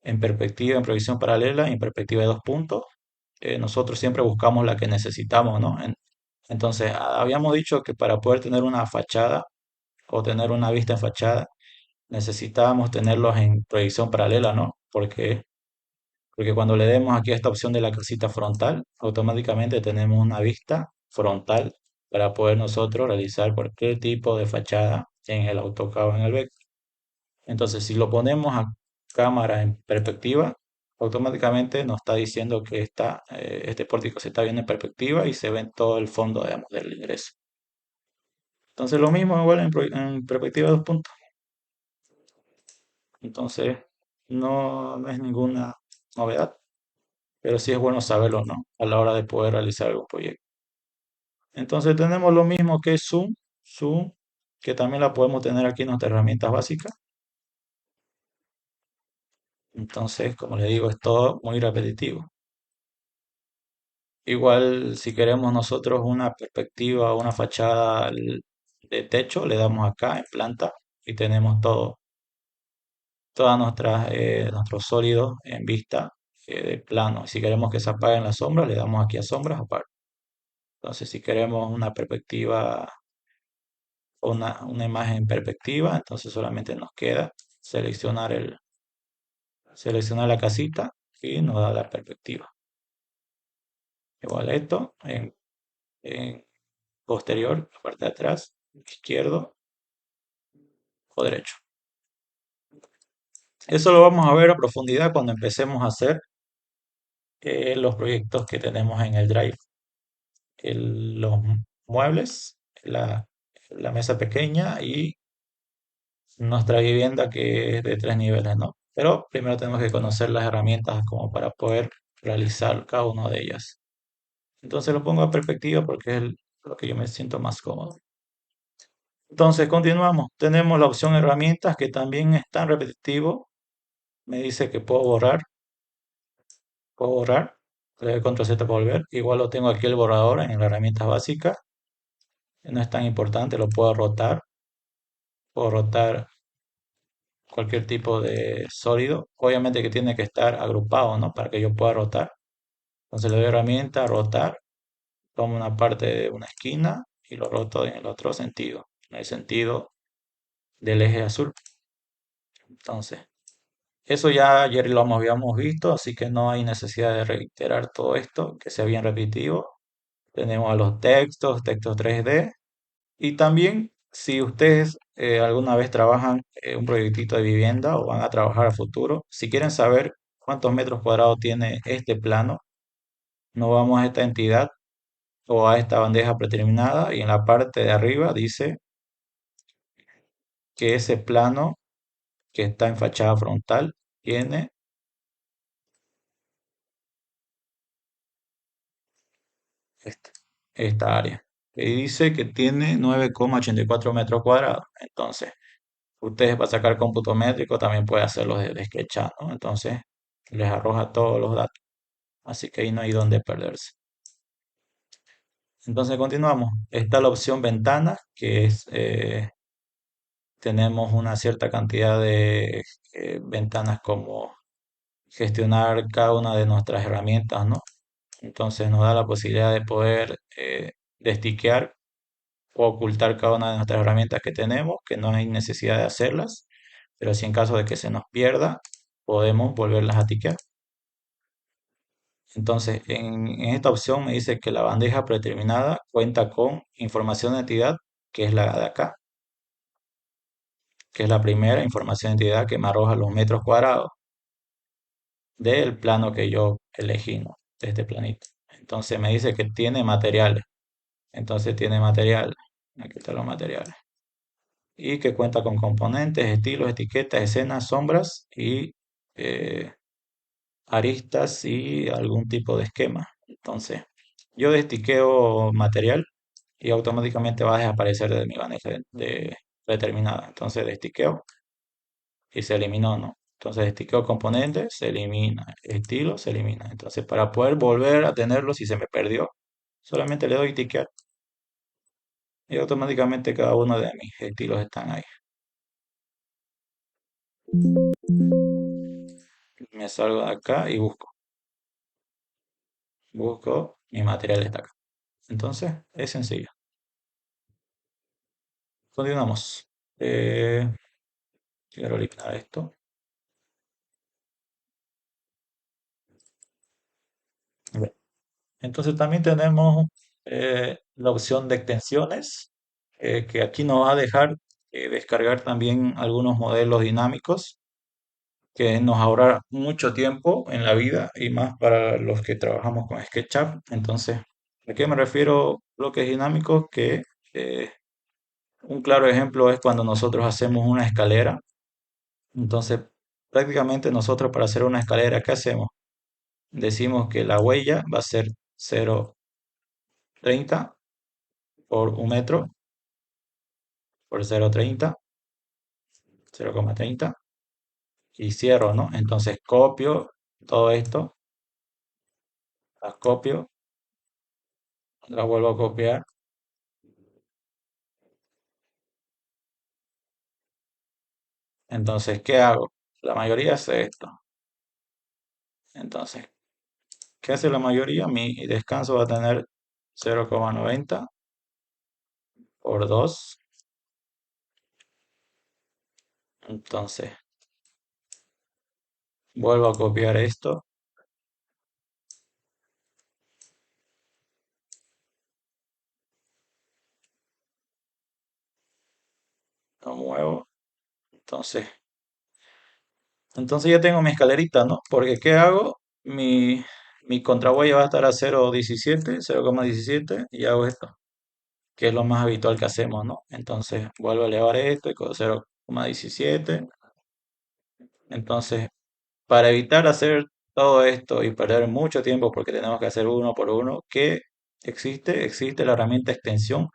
en perspectiva, en proyección paralela y en perspectiva de 2 puntos. Nosotros siempre buscamos la que necesitamos, ¿no? Entonces, habíamos dicho que para poder tener una fachada o tener una vista en fachada, necesitábamos tenerlos en proyección paralela, ¿no? Porque cuando le demos aquí a esta opción de la casita frontal, automáticamente tenemos una vista frontal para poder nosotros realizar cualquier tipo de fachada en el AutoCAD o en el vector. Entonces, si lo ponemos a cámara en perspectiva, automáticamente nos está diciendo que este pórtico se está viendo en perspectiva y se ve en todo el fondo, digamos, del ingreso. Entonces, lo mismo igual en perspectiva de 2 puntos. Entonces, no es ninguna novedad, pero sí es bueno saberlo, ¿no? A la hora de poder realizar algún proyecto. Entonces, tenemos lo mismo que Zoom, que también la podemos tener aquí en nuestras herramientas básicas. Entonces, como le digo, es todo muy repetitivo. Igual si queremos nosotros una perspectiva, una fachada de techo, le damos acá en planta y tenemos todas nuestros sólidos en vista de plano. Si queremos que se apaguen las sombras, le damos aquí a sombras aparte. Entonces, si queremos una perspectiva o una imagen en perspectiva, entonces solamente nos queda seleccionar seleccionar la casita y nos da la perspectiva. Igual esto en posterior, la parte de atrás, izquierdo o derecho. Eso lo vamos a ver a profundidad cuando empecemos a hacer los proyectos que tenemos en el Drive. Los muebles, la mesa pequeña y nuestra vivienda que es de 3 niveles, ¿no? Pero primero tenemos que conocer las herramientas como para poder realizar cada una de ellas. Entonces lo pongo a perspectiva porque es lo que yo me siento más cómodo. Entonces continuamos. Tenemos la opción herramientas que también es tan repetitivo. Me dice que puedo borrar. Le doy control Z para volver. Igual lo tengo aquí el borrador en las herramientas básicas. No es tan importante, lo puedo rotar. Puedo rotar cualquier tipo de sólido. Obviamente que tiene que estar agrupado, ¿no? Para que yo pueda rotar. Entonces le doy herramienta, rotar. Tomo una parte de una esquina y lo roto en el otro sentido. En el sentido del eje azul. Entonces, eso ya ayer habíamos visto, así que no hay necesidad de reiterar todo esto, que sea bien repetitivo. Tenemos a los textos 3D. Y también, si ustedes alguna vez trabajan un proyectito de vivienda o van a trabajar a futuro, si quieren saber cuántos metros cuadrados tiene este plano, nos vamos a esta entidad o a esta bandeja predeterminada y en la parte de arriba dice que ese plano que está en fachada frontal tiene esta, esta área. Y dice que tiene 9,84 metros cuadrados. Entonces, ustedes para sacar cómputo métrico también pueden hacerlo desde SketchUp, ¿no? Entonces, les arroja todos los datos. Así que ahí no hay donde perderse. Entonces, continuamos. Está la opción ventana, que es, tenemos una cierta cantidad de ventanas como gestionar cada una de nuestras herramientas, ¿no? Entonces nos da la posibilidad de poder destiquear o ocultar cada una de nuestras herramientas que tenemos, que no hay necesidad de hacerlas, pero si en caso de que se nos pierda, podemos volverlas a tiquear. Entonces, en esta opción me dice que la bandeja predeterminada cuenta con información de entidad, que es la de acá, que es la primera información de entidad que me arroja los metros cuadrados del plano que yo elegí, ¿no? De este planito. Entonces me dice que tiene materiales. Entonces tiene materiales. Aquí están los materiales. Y que cuenta con componentes, estilos, etiquetas, escenas, sombras y eh, aristas y algún tipo de esquema. Entonces, yo destiqueo material y automáticamente va a desaparecer de mi bandeja de determinada. Entonces, destiqueo y se eliminó, ¿no? Entonces, destiqueo componentes, se elimina. Estilo, se elimina. Entonces, para poder volver a tenerlo si se me perdió, solamente le doy tiquear y automáticamente cada uno de mis estilos están ahí. Me salgo de acá y busco, mi material está acá. Entonces, es sencillo. Continuamos. Eh, Quiero eliminar esto. Bien. Entonces también tenemos la opción de extensiones, que aquí nos va a dejar descargar también algunos modelos dinámicos que nos ahorra mucho tiempo en la vida y más para los que trabajamos con SketchUp. Entonces, ¿a qué me refiero bloques dinámicos? Que eh, un claro ejemplo es cuando nosotros hacemos una escalera. Entonces, prácticamente nosotros para hacer una escalera, ¿qué hacemos? Decimos que la huella va a ser 0,30 por 1 metro por 0,30 y cierro, ¿no? Entonces copio todo esto, las copio la vuelvo a copiar. Entonces, ¿qué hago? La mayoría hace esto. Entonces, ¿qué hace la mayoría? Mi descanso va a tener 0,90 por 2. Entonces, vuelvo a copiar esto, lo muevo. Entonces, entonces ya tengo mi escalerita, ¿no? Porque ¿qué hago? Mi contrahuella va a estar a 0,17, 0,17 y hago esto, que es lo más habitual que hacemos, ¿no? Entonces vuelvo a elevar esto y con 0,17. Entonces, para evitar hacer todo esto y perder mucho tiempo porque tenemos que hacer uno por uno, ¿qué existe? Existe la herramienta extensión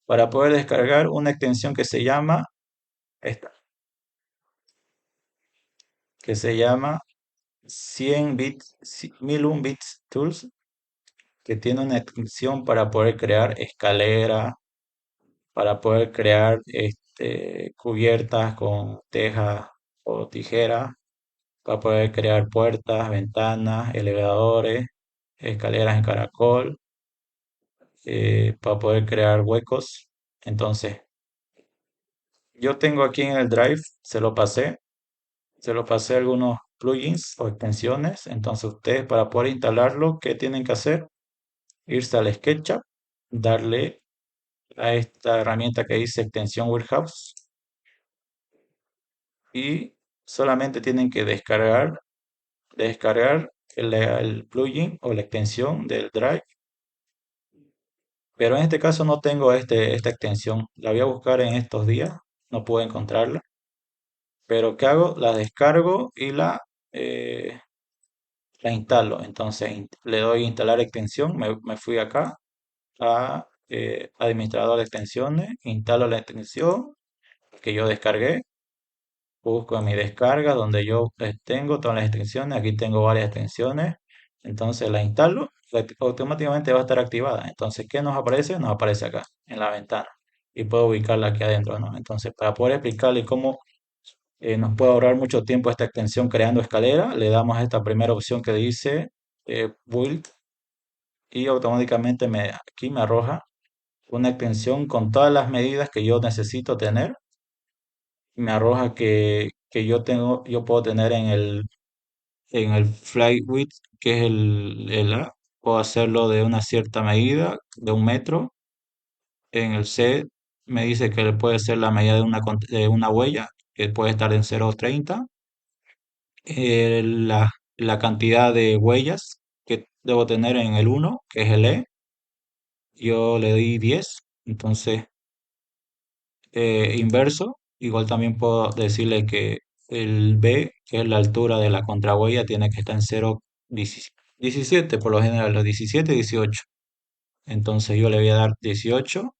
para poder descargar una extensión que se llama esta, que se llama 100 bits, 1001 bits tools, que tiene una extensión para poder crear escalera, para poder crear cubiertas con teja o tijera, para poder crear puertas, ventanas, elevadores, escaleras en caracol, para poder crear huecos. Entonces, yo tengo aquí en el Drive, se lo pasé algunos plugins o extensiones. Entonces, ustedes para poder instalarlo, ¿qué tienen que hacer? Irse al SketchUp, darle a esta herramienta que dice extensión Warehouse y solamente tienen que descargar el plugin o la extensión del Drive. Pero en este caso no tengo esta extensión. La voy a buscar en estos días. No puedo encontrarla. Pero ¿qué hago? La descargo y la instalo. Entonces le doy instalar extensión. Me fui acá a administrador de extensiones. Instalo la extensión que yo descargué. Busco en mi descarga donde yo tengo todas las extensiones. Aquí tengo varias extensiones. Entonces la instalo. Automáticamente va a estar activada. Entonces, ¿qué nos aparece? Nos aparece acá en la ventana. Y puedo ubicarla aquí adentro, ¿no? Entonces, para poder explicarle cómo nos puede ahorrar mucho tiempo esta extensión creando escalera, le damos a esta primera opción que dice Build y automáticamente aquí me arroja una extensión con todas las medidas que yo necesito tener. Me arroja que yo puedo tener en el fly width, que es puedo hacerlo de una cierta medida, de 1 metro. En el C me dice que puede ser la medida de una huella, que puede estar en 0,30. La cantidad de huellas que debo tener en el uno, que es el E, yo le di 10. Entonces, inverso, igual también puedo decirle que el B, que es la altura de la contrahuella, tiene que estar en 0,17 por lo general, los 17 y 18. Entonces yo le voy a dar 18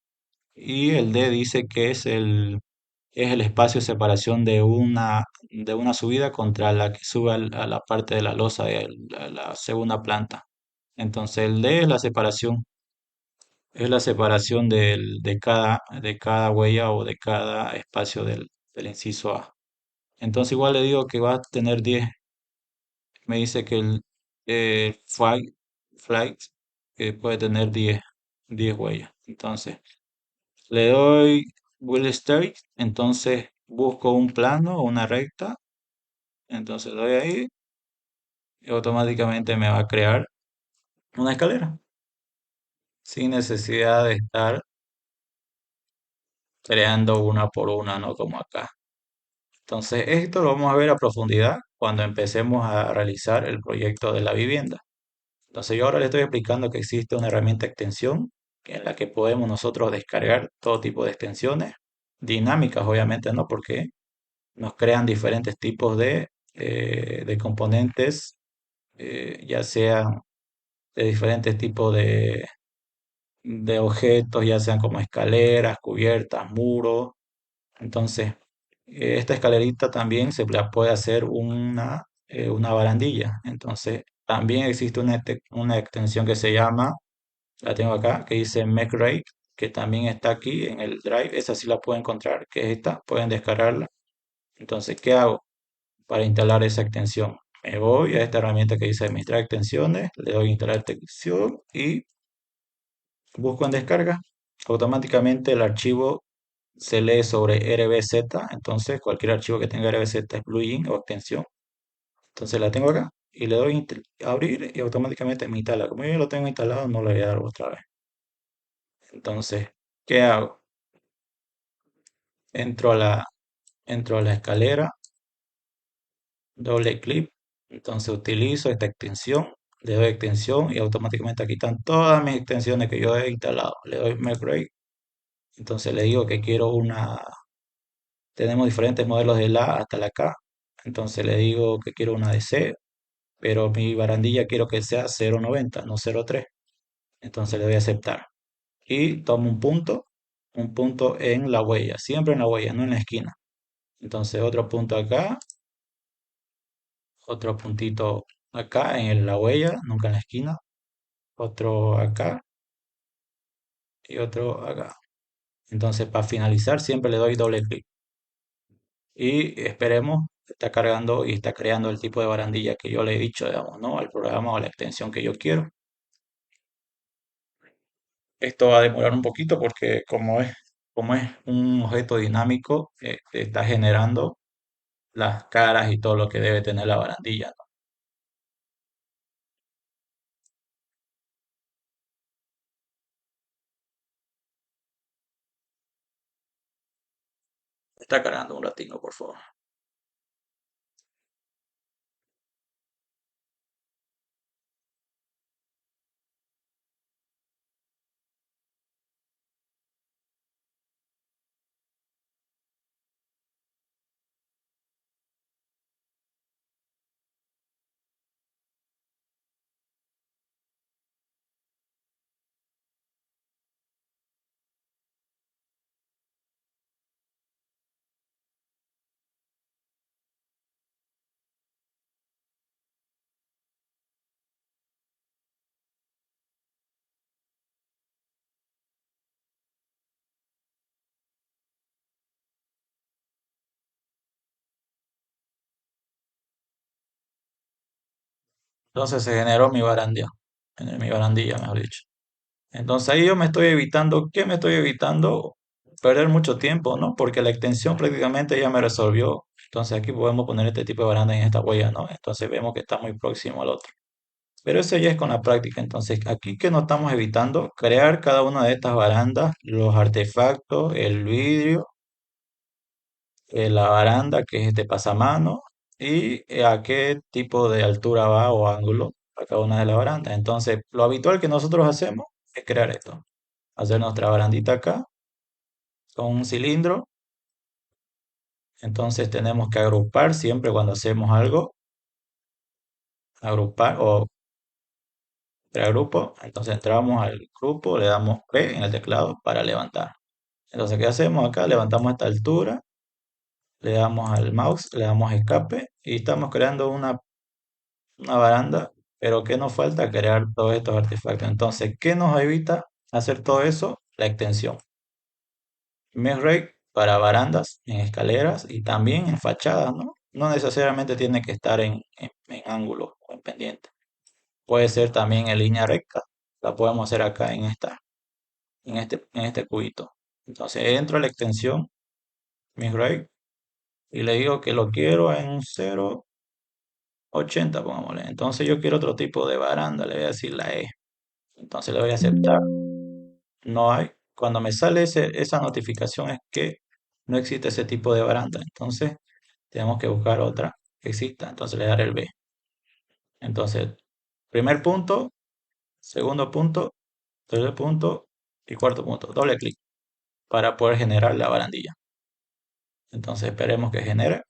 y el D dice que es el espacio de separación de una subida contra la que sube a la parte de la losa de la segunda planta. Entonces el D es la separación de cada huella o de cada espacio del inciso A. Entonces igual le digo que va a tener 10. Me dice que el flight puede tener 10 huellas. Entonces le doy Will State, entonces busco un plano o una recta, entonces doy ahí y automáticamente me va a crear una escalera sin necesidad de estar creando una por una, ¿no? Como acá. Entonces esto lo vamos a ver a profundidad cuando empecemos a realizar el proyecto de la vivienda. Entonces yo ahora le estoy explicando que existe una herramienta extensión en la que podemos nosotros descargar todo tipo de extensiones, dinámicas obviamente, ¿no? Porque nos crean diferentes tipos de componentes, ya sean de diferentes tipos de objetos, ya sean como escaleras, cubiertas, muros. Entonces, esta escalerita también se la puede hacer una barandilla. Entonces, también existe una extensión que se llama La tengo acá, que dice MacRay, que también está aquí en el Drive. Esa sí la pueden encontrar, que es esta. Pueden descargarla. Entonces, ¿qué hago para instalar esa extensión? Me voy a esta herramienta que dice administrar extensiones, le doy instalar extensión y busco en descarga. Automáticamente el archivo se lee sobre RBZ, entonces cualquier archivo que tenga RBZ es plugin o extensión. Entonces la tengo acá y le doy abrir y automáticamente me instala. Como yo ya lo tengo instalado, no lo voy a dar otra vez. Entonces, ¿qué hago? Entro a la, entro a la escalera, doble clic, entonces utilizo esta extensión, le doy extensión y automáticamente aquí están todas mis extensiones que yo he instalado. Le doy Make, entonces le digo que quiero una, tenemos diferentes modelos de la hasta la K, entonces le digo que quiero una de C, pero mi barandilla quiero que sea 0,90, no 0,3, entonces le doy a aceptar. Y tomo un punto en la huella, siempre en la huella, no en la esquina. Entonces otro punto acá, otro puntito acá en la huella, nunca en la esquina, otro acá y otro acá. Entonces para finalizar siempre le doy doble clic y esperemos, está cargando y está creando el tipo de barandilla que yo le he dicho, digamos, ¿no? Al programa o a la extensión que yo quiero. Esto va a demorar un poquito porque como es un objeto dinámico, está generando las caras y todo lo que debe tener la barandilla, ¿no? Está cargando un ratito, por favor. Entonces se generó mi barandilla, mejor dicho. Entonces ahí yo me estoy evitando, ¿qué me estoy evitando? Perder mucho tiempo, ¿no? Porque la extensión prácticamente ya me resolvió. Entonces aquí podemos poner este tipo de baranda en esta huella, ¿no? Entonces vemos que está muy próximo al otro. Pero eso ya es con la práctica. Entonces aquí que no estamos evitando crear cada una de estas barandas, los artefactos, el vidrio, la baranda que es este pasamano y a qué tipo de altura va o ángulo a cada una de las barandas. Entonces lo habitual que nosotros hacemos es crear esto. Hacer nuestra barandita acá con un cilindro. Entonces tenemos que agrupar siempre cuando hacemos algo, agrupar o crear grupo. Entonces entramos al grupo, le damos P en el teclado para levantar. Entonces, ¿qué hacemos acá? Levantamos esta altura, le damos al mouse, le damos escape y estamos creando una baranda, pero ¿qué nos falta? Crear todos estos artefactos. Entonces, ¿qué nos evita hacer todo eso? La extensión. Mesh para barandas, en escaleras y también en fachadas, ¿no? No necesariamente tiene que estar en ángulo o en pendiente. Puede ser también en línea recta. La podemos hacer acá en este cubito. Entonces entro a la extensión, Mesh y le digo que lo quiero en 0,80, pongámosle. Entonces yo quiero otro tipo de baranda, le voy a decir la E. Entonces le voy a aceptar. No hay. Cuando me sale esa notificación es que no existe ese tipo de baranda. Entonces tenemos que buscar otra que exista. Entonces le daré el B. Entonces, primer punto, segundo punto, tercer punto y cuarto punto. Doble clic para poder generar la barandilla. Entonces esperemos que genere.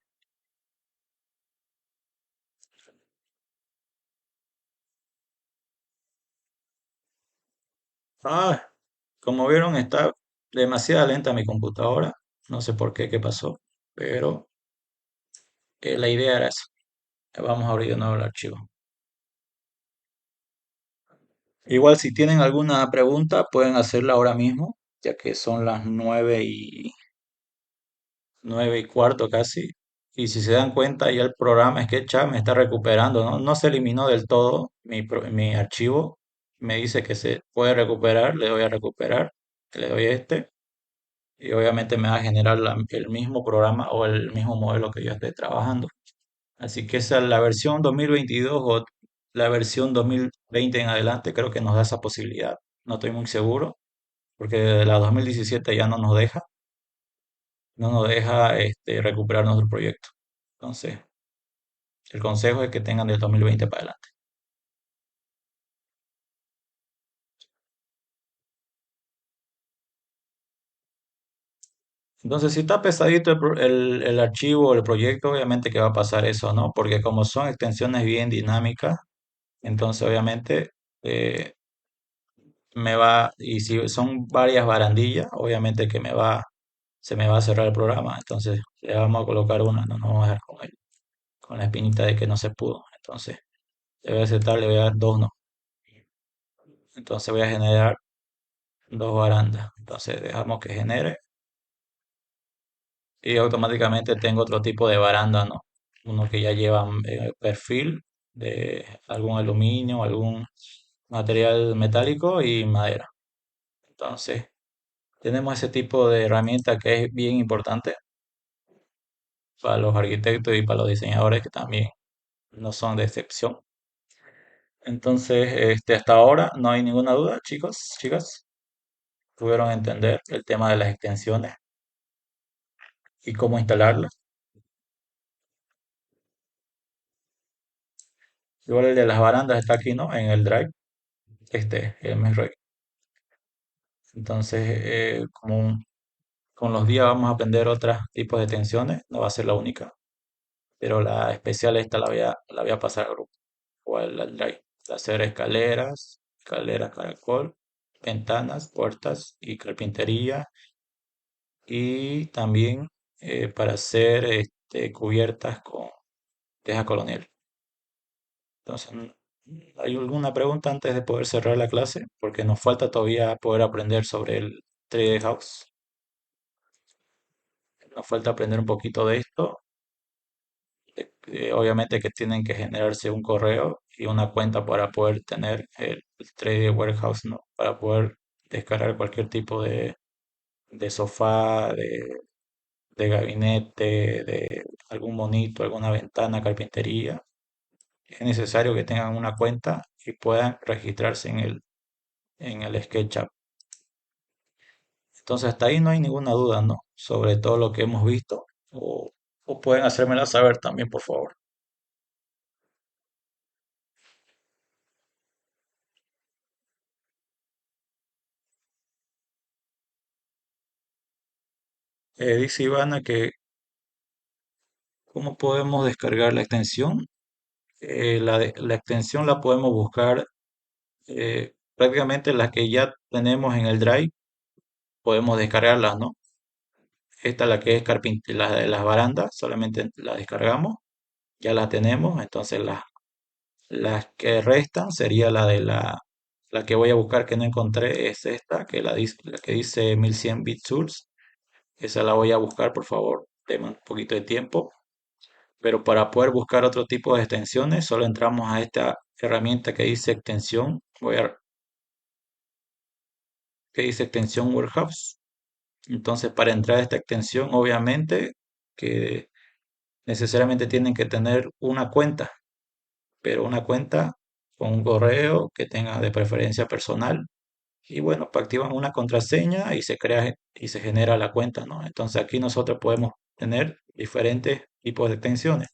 Ah, como vieron está demasiado lenta mi computadora. No sé por qué, qué pasó. Pero la idea era esa. Vamos a abrir de nuevo el archivo. Igual si tienen alguna pregunta pueden hacerla ahora mismo, ya que son las 9:15 casi. Y si se dan cuenta, ya el programa SketchUp me está recuperando, ¿no? No se eliminó del todo mi archivo. Me dice que se puede recuperar, le doy a recuperar, le doy este. Y obviamente me va a generar el mismo programa o el mismo modelo que yo esté trabajando. Así que esa es la versión 2022 o la versión 2020 en adelante, creo que nos da esa posibilidad. No estoy muy seguro, porque la 2017 ya no nos deja recuperar nuestro proyecto. Entonces, el consejo es que tengan del 2020 para adelante. Entonces, si está pesadito el archivo o el proyecto, obviamente que va a pasar eso, ¿no? Porque como son extensiones bien dinámicas, entonces obviamente eh, y si son varias barandillas, obviamente que se me va a cerrar el programa. Entonces, le vamos a colocar una, no nos vamos a dejar con la espinita de que no se pudo. Entonces, le voy a aceptar, le voy a dar dos no. Entonces voy a generar dos barandas. Entonces dejamos que genere y automáticamente tengo otro tipo de baranda, ¿no? Uno que ya lleva perfil de algún aluminio, algún material metálico y madera. Entonces, tenemos ese tipo de herramienta que es bien importante para los arquitectos y para los diseñadores que también no son de excepción. Entonces, hasta ahora no hay ninguna duda, chicos, chicas. Pudieron entender el tema de las extensiones y cómo instalarlas. Igual el de las barandas está aquí, ¿no? En el drive, el MSREC. Entonces, con los días vamos a aprender otros tipos de tensiones, no va a ser la única, pero la especial esta la voy a pasar al grupo o al drive. Hacer escaleras, escaleras caracol, ventanas, puertas y carpintería y también para hacer cubiertas con teja colonial. Entonces, ¿hay alguna pregunta antes de poder cerrar la clase? Porque nos falta todavía poder aprender sobre el 3D House. Nos falta aprender un poquito de esto. Obviamente que tienen que generarse un correo y una cuenta para poder tener el 3D Warehouse, ¿no? Para poder descargar cualquier tipo de sofá, de gabinete, de algún monito, alguna ventana, carpintería. Es necesario que tengan una cuenta y puedan registrarse en el SketchUp. Entonces, hasta ahí no hay ninguna duda, ¿no? Sobre todo lo que hemos visto. O pueden hacérmela saber también, por favor. Dice Ivana que cómo podemos descargar la extensión. La extensión la podemos buscar prácticamente las que ya tenemos en el Drive, podemos descargarlas, ¿no? Esta la que es la de las barandas, solamente la descargamos, ya la tenemos, entonces las que restan sería la que voy a buscar que no encontré, es esta, la que dice 1100 Bit Tools. Esa la voy a buscar, por favor, denme un poquito de tiempo. Pero para poder buscar otro tipo de extensiones, solo entramos a esta herramienta que dice extensión, que dice extensión Warehouse. Entonces, para entrar a esta extensión, obviamente que necesariamente tienen que tener una cuenta, pero una cuenta con un correo que tenga de preferencia personal. Y bueno, pues activan una contraseña y se crea y se genera la cuenta, ¿no? Entonces aquí nosotros podemos tener diferentes tipos de extensiones.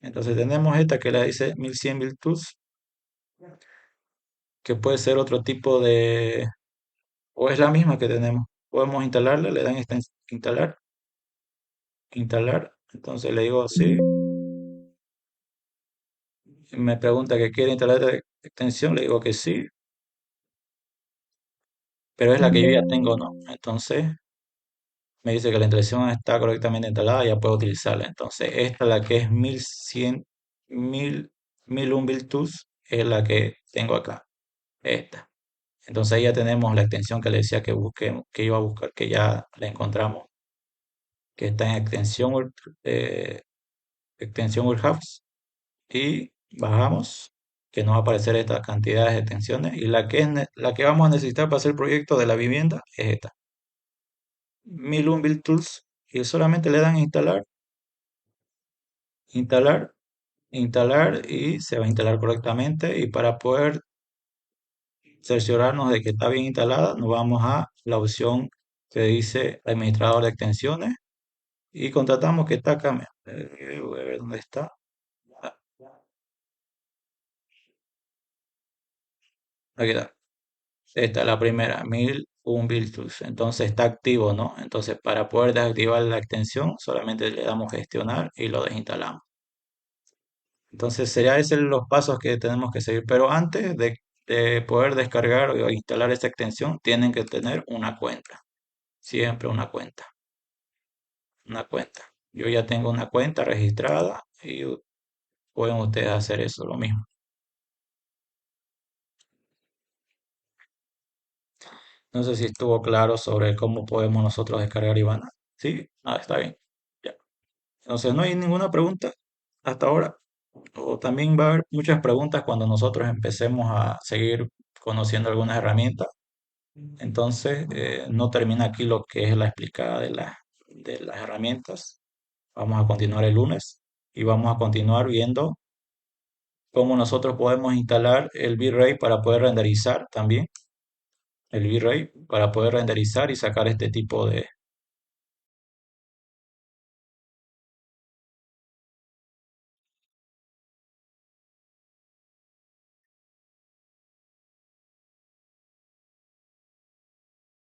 Entonces tenemos esta que la dice 1100 Bluetooth, que puede ser otro tipo o es la misma que tenemos. Podemos instalarla, le dan instalar, instalar. Entonces le digo sí. Me pregunta que quiere instalar esta extensión, le digo que sí, pero es la que yo ya tengo, ¿no? Entonces me dice que la instalación está correctamente instalada, ya puedo utilizarla. Entonces, esta, la que es 1100, 1001 Bluetooth, es la que tengo acá. esta. Entonces ahí ya tenemos la extensión que le decía que busque, que iba a buscar, que ya la encontramos, que está en extensión Warehouse y bajamos, que nos va a aparecer estas cantidades de extensiones y la que vamos a necesitar para hacer el proyecto de la vivienda es esta, 1001 Build Tools y solamente le dan instalar, instalar, instalar y se va a instalar correctamente y para poder cerciorarnos de que está bien instalada, nos vamos a la opción que dice administrador de extensiones y contratamos que está acá. Voy a ver dónde está. Ah, aquí está. Esta es la primera, 1001 Virtuals. Entonces está activo, ¿no? Entonces para poder desactivar la extensión, solamente le damos gestionar y lo desinstalamos. Entonces sería esos los pasos que tenemos que seguir. Pero antes de poder descargar o instalar esta extensión, tienen que tener una cuenta. Siempre una cuenta. Una cuenta. Yo ya tengo una cuenta registrada y pueden ustedes hacer eso, lo mismo. No sé si estuvo claro sobre cómo podemos nosotros descargar Ivana. Sí, está bien. Ya. Entonces no hay ninguna pregunta hasta ahora. O también va a haber muchas preguntas cuando nosotros empecemos a seguir conociendo algunas herramientas. Entonces no termina aquí lo que es la explicada de las herramientas. Vamos a continuar el lunes y vamos a continuar viendo cómo nosotros podemos instalar el V-Ray para poder renderizar también el V-Ray para poder renderizar y sacar este tipo